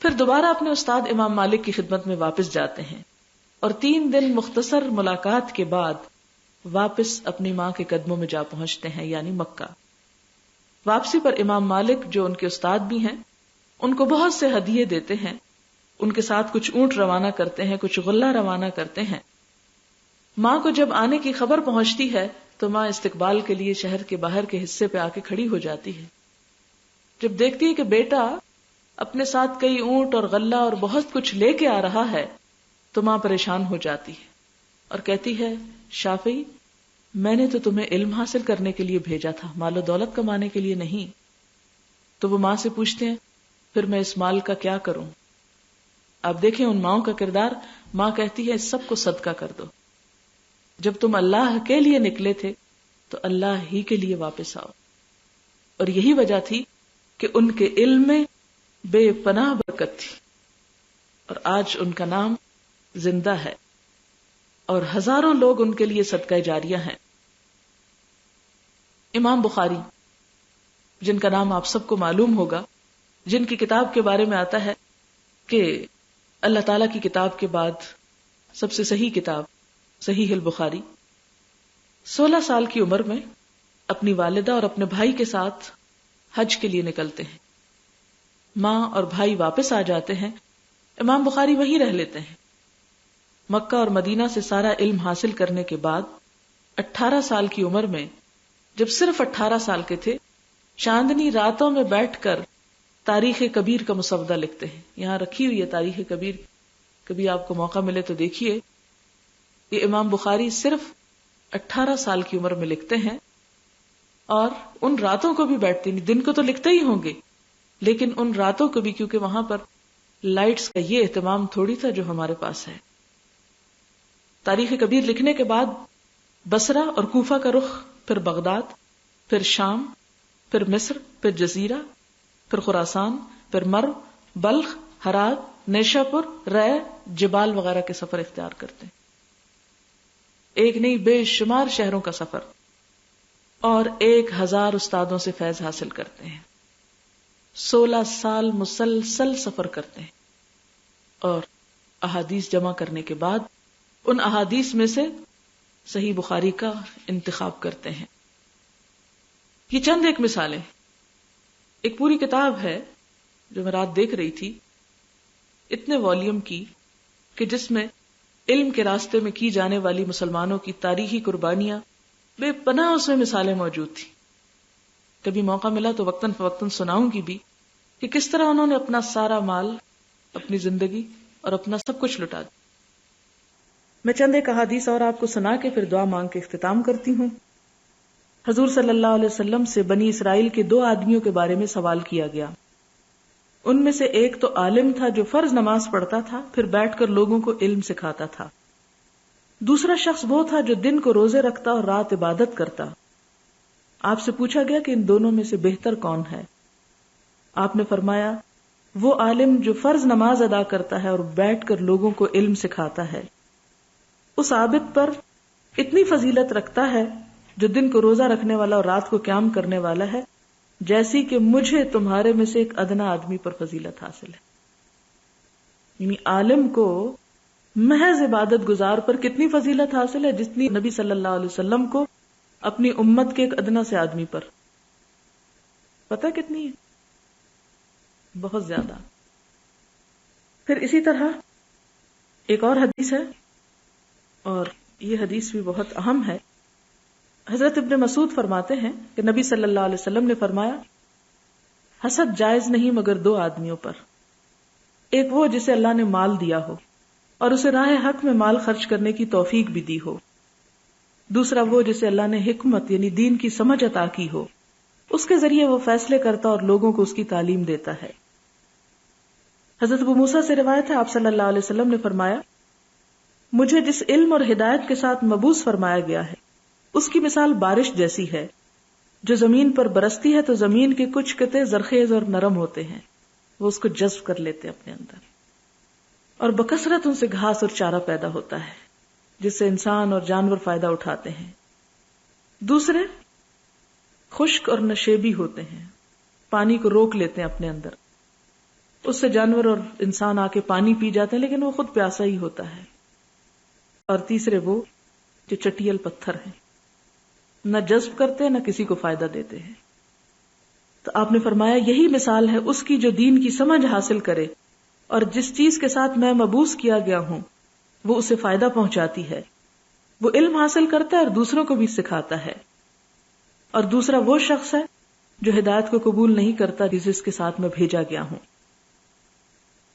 پھر دوبارہ اپنے استاد امام مالک کی خدمت میں واپس جاتے ہیں، اور 3 دن مختصر ملاقات کے بعد واپس اپنی ماں کے قدموں میں جا پہنچتے ہیں، یعنی مکہ۔ واپسی پر امام مالک جو ان کے استاد بھی ہیں ان کو بہت سے ہدیے دیتے ہیں، ان کے ساتھ کچھ اونٹ روانہ کرتے ہیں، کچھ غلہ روانہ کرتے ہیں۔ ماں کو جب آنے کی خبر پہنچتی ہے تو ماں استقبال کے لیے شہر کے باہر کے حصے پہ آ کے کھڑی ہو جاتی ہے۔ جب دیکھتی ہے کہ بیٹا اپنے ساتھ کئی اونٹ اور غلہ اور بہت کچھ لے کے آ رہا ہے تو ماں پریشان ہو جاتی ہے اور کہتی ہے، شافعی میں نے تو تمہیں علم حاصل کرنے کے لیے بھیجا تھا، مال و دولت کمانے کے لیے نہیں۔ تو وہ ماں سے پوچھتے ہیں، پھر میں اس مال کا کیا کروں؟ آپ دیکھیں ان ماؤں کا کردار۔ ماں کہتی ہے اس سب کو صدقہ کر دو، جب تم اللہ کے لیے نکلے تھے تو اللہ ہی کے لیے واپس آؤ۔ اور یہی وجہ تھی کہ ان کے علم میں بے پناہ برکت تھی، اور آج ان کا نام زندہ ہے اور ہزاروں لوگ ان کے لیے صدقہ جاریہ ہیں۔ امام بخاری، جن کا نام آپ سب کو معلوم ہوگا، جن کی کتاب کے بارے میں آتا ہے کہ اللہ تعالی کی کتاب کے بعد سب سے صحیح کتاب صحیح البخاری، 16 سال کی عمر میں اپنی والدہ اور اپنے بھائی کے ساتھ حج کے لیے نکلتے ہیں۔ ماں اور بھائی واپس آ جاتے ہیں، امام بخاری وہیں رہ لیتے ہیں۔ مکہ اور مدینہ سے سارا علم حاصل کرنے کے بعد 18 سال کی عمر میں، جب صرف 18 سال کے تھے، چاندنی راتوں میں بیٹھ کر تاریخ کبیر کا مسودہ لکھتے ہیں۔ یہاں رکھی ہوئی ہے تاریخ کبیر، کبھی آپ کو موقع ملے تو دیکھیے۔ یہ امام بخاری صرف 18 سال کی عمر میں لکھتے ہیں، اور ان راتوں کو بھی بیٹھتے نہیں، دن کو تو لکھتے ہی ہوں گے لیکن ان راتوں کو بھی، کیونکہ وہاں پر لائٹس کا یہ اہتمام تھوڑی تھا جو ہمارے پاس ہے۔ تاریخ کبیر لکھنے کے بعد بصرہ اور کوفہ کا رخ، پھر بغداد، پھر شام، پھر مصر، پھر جزیرہ، پھر خراسان، پھر مرو، بلخ، ہرات، نیشا پور، رے، جبال وغیرہ کے سفر اختیار کرتے ہیں۔ ایک نہیں بے شمار شہروں کا سفر، اور 1000 استادوں سے فیض حاصل کرتے ہیں۔ 16 سال مسلسل سفر کرتے ہیں، اور احادیث جمع کرنے کے بعد ان احادیث میں سے صحیح بخاری کا انتخاب کرتے ہیں۔ یہ چند ایک مثالیں، ایک پوری کتاب ہے جو میں رات دیکھ رہی تھی، اتنے والیوم کی، کہ جس میں علم کے راستے میں کی جانے والی مسلمانوں کی تاریخی قربانیاں بے پناہ اس میں مثالیں موجود تھی۔ کبھی موقع ملا تو وقتاً فوقتاً سناؤں گی بھی کہ کس طرح انہوں نے اپنا سارا مال، اپنی زندگی اور اپنا سب کچھ لٹا دیا۔ میں چند ایک احادیث اور آپ کو سنا کے پھر دعا مانگ کے اختتام کرتی ہوں۔ حضور صلی اللہ علیہ وسلم سے بنی اسرائیل کے 2 آدمیوں کے بارے میں سوال کیا گیا۔ ان میں سے ایک تو عالم تھا جو فرض نماز پڑھتا تھا، پھر بیٹھ کر لوگوں کو علم سکھاتا تھا۔ دوسرا شخص وہ تھا جو دن کو روزے رکھتا اور رات عبادت کرتا۔ آپ سے پوچھا گیا کہ ان دونوں میں سے بہتر کون ہے؟ آپ نے فرمایا، وہ عالم جو فرض نماز ادا کرتا ہے اور بیٹھ کر لوگوں کو علم سکھاتا ہے۔ اس عابد پر اتنی فضیلت رکھتا ہے جو دن کو روزہ رکھنے والا اور رات کو قیام کرنے والا ہے، جیسی کہ مجھے تمہارے میں سے ایک ادنا آدمی پر فضیلت حاصل ہے۔ یعنی عالم کو محض عبادت گزار پر کتنی فضیلت حاصل ہے، جتنی نبی صلی اللہ علیہ وسلم کو اپنی امت کے ایک ادنا سے آدمی پر۔ پتہ کتنی ہے؟ بہت زیادہ۔ پھر اسی طرح ایک اور حدیث ہے، اور یہ حدیث بھی بہت اہم ہے۔ حضرت ابن مسعود فرماتے ہیں کہ نبی صلی اللہ علیہ وسلم نے فرمایا، حسد جائز نہیں مگر 2 آدمیوں پر، ایک وہ جسے اللہ نے مال دیا ہو اور اسے راہ حق میں مال خرچ کرنے کی توفیق بھی دی ہو، دوسرا وہ جسے اللہ نے حکمت یعنی دین کی سمجھ عطا کی ہو، اس کے ذریعے وہ فیصلے کرتا اور لوگوں کو اس کی تعلیم دیتا ہے۔ حضرت ابو موسیٰ سے روایت ہے، آپ صلی اللہ علیہ وسلم نے فرمایا، مجھے جس علم اور ہدایت کے ساتھ مبعوث فرمایا گیا ہے اس کی مثال بارش جیسی ہے، جو زمین پر برستی ہے تو زمین کے کچھ قطعے زرخیز اور نرم ہوتے ہیں، وہ اس کو جذب کر لیتے اپنے اندر، اور بکثرت ان سے گھاس اور چارہ پیدا ہوتا ہے جس سے انسان اور جانور فائدہ اٹھاتے ہیں۔ دوسرے خشک اور نشیبی ہوتے ہیں، پانی کو روک لیتے ہیں اپنے اندر، اس سے جانور اور انسان آ کے پانی پی جاتے ہیں لیکن وہ خود پیاسا ہی ہوتا ہے۔ اور تیسرے وہ جو چٹیل پتھر ہیں، نہ جذب کرتے نہ کسی کو فائدہ دیتے ہیں۔ تو آپ نے فرمایا یہی مثال ہے اس کی جو دین کی سمجھ حاصل کرے اور جس چیز کے ساتھ میں مبعوث کیا گیا ہوں وہ اسے فائدہ پہنچاتی ہے، وہ علم حاصل کرتا ہے اور دوسروں کو بھی سکھاتا ہے، اور دوسرا وہ شخص ہے جو ہدایت کو قبول نہیں کرتا جس کے ساتھ میں بھیجا گیا ہوں۔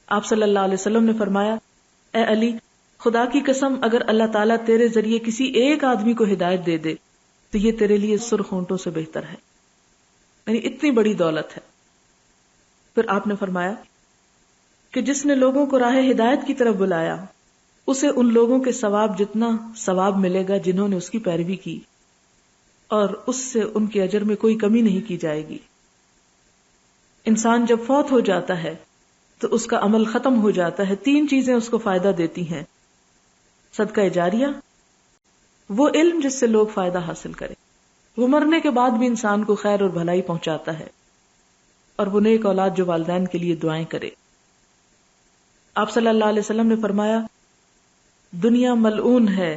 آپ صلی اللہ علیہ وسلم نے فرمایا، اے علی، خدا کی قسم اگر اللہ تعالیٰ تیرے ذریعے کسی ایک آدمی کو ہدایت دے دے تو یہ تیرے لیے سرخ اونٹوں سے بہتر ہے، یعنی اتنی بڑی دولت ہے۔ پھر آپ نے فرمایا کہ جس نے لوگوں کو راہ ہدایت کی طرف بلایا اسے ان لوگوں کے ثواب جتنا ثواب ملے گا جنہوں نے اس کی پیروی کی، اور اس سے ان کے اجر میں کوئی کمی نہیں کی جائے گی۔ انسان جب فوت ہو جاتا ہے تو اس کا عمل ختم ہو جاتا ہے. 3 چیزیں اس کو فائدہ دیتی ہیں. صدقہ جاریہ، وہ علم جس سے لوگ فائدہ حاصل کریں، وہ مرنے کے بعد بھی انسان کو خیر اور بھلائی پہنچاتا ہے، اور وہ نیک اولاد جو والدین کے لیے دعائیں کرے. آپ صلی اللہ علیہ وسلم نے فرمایا دنیا ملعون ہے،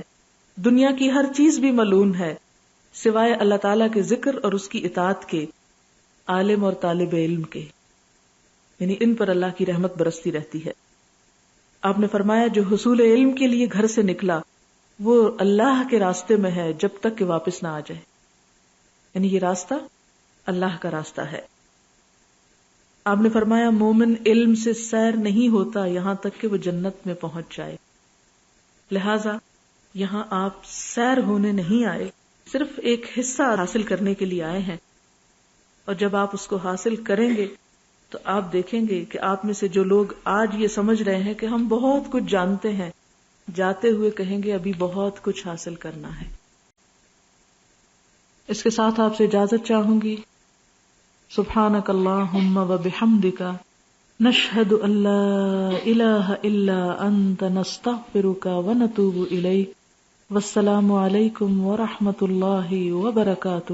دنیا کی ہر چیز بھی ملعون ہے سوائے اللہ تعالیٰ کے ذکر اور اس کی اطاعت کے، عالم اور طالب علم کے، یعنی ان پر اللہ کی رحمت برستی رہتی ہے. آپ نے فرمایا جو حصول علم کے لیے گھر سے نکلا وہ اللہ کے راستے میں ہے جب تک کہ واپس نہ آ جائے، یعنی یہ راستہ اللہ کا راستہ ہے. آپ نے فرمایا مومن علم سے سیر نہیں ہوتا یہاں تک کہ وہ جنت میں پہنچ جائے. لہذا یہاں آپ سیر ہونے نہیں آئے، صرف ایک حصہ حاصل کرنے کے لیے آئے ہیں، اور جب آپ اس کو حاصل کریں گے تو آپ دیکھیں گے کہ آپ میں سے جو لوگ آج یہ سمجھ رہے ہیں کہ ہم بہت کچھ جانتے ہیں، جاتے ہوئے کہیں گے ابھی بہت کچھ حاصل کرنا ہے. اس کے ساتھ آپ سے اجازت چاہوں گی. سبحانک اللہم و بحمدک نشہد ان لا الہ الا انت نستغفرک و نتوب الیک. والسلام علیکم ورحمۃ اللہ وبرکاتہ.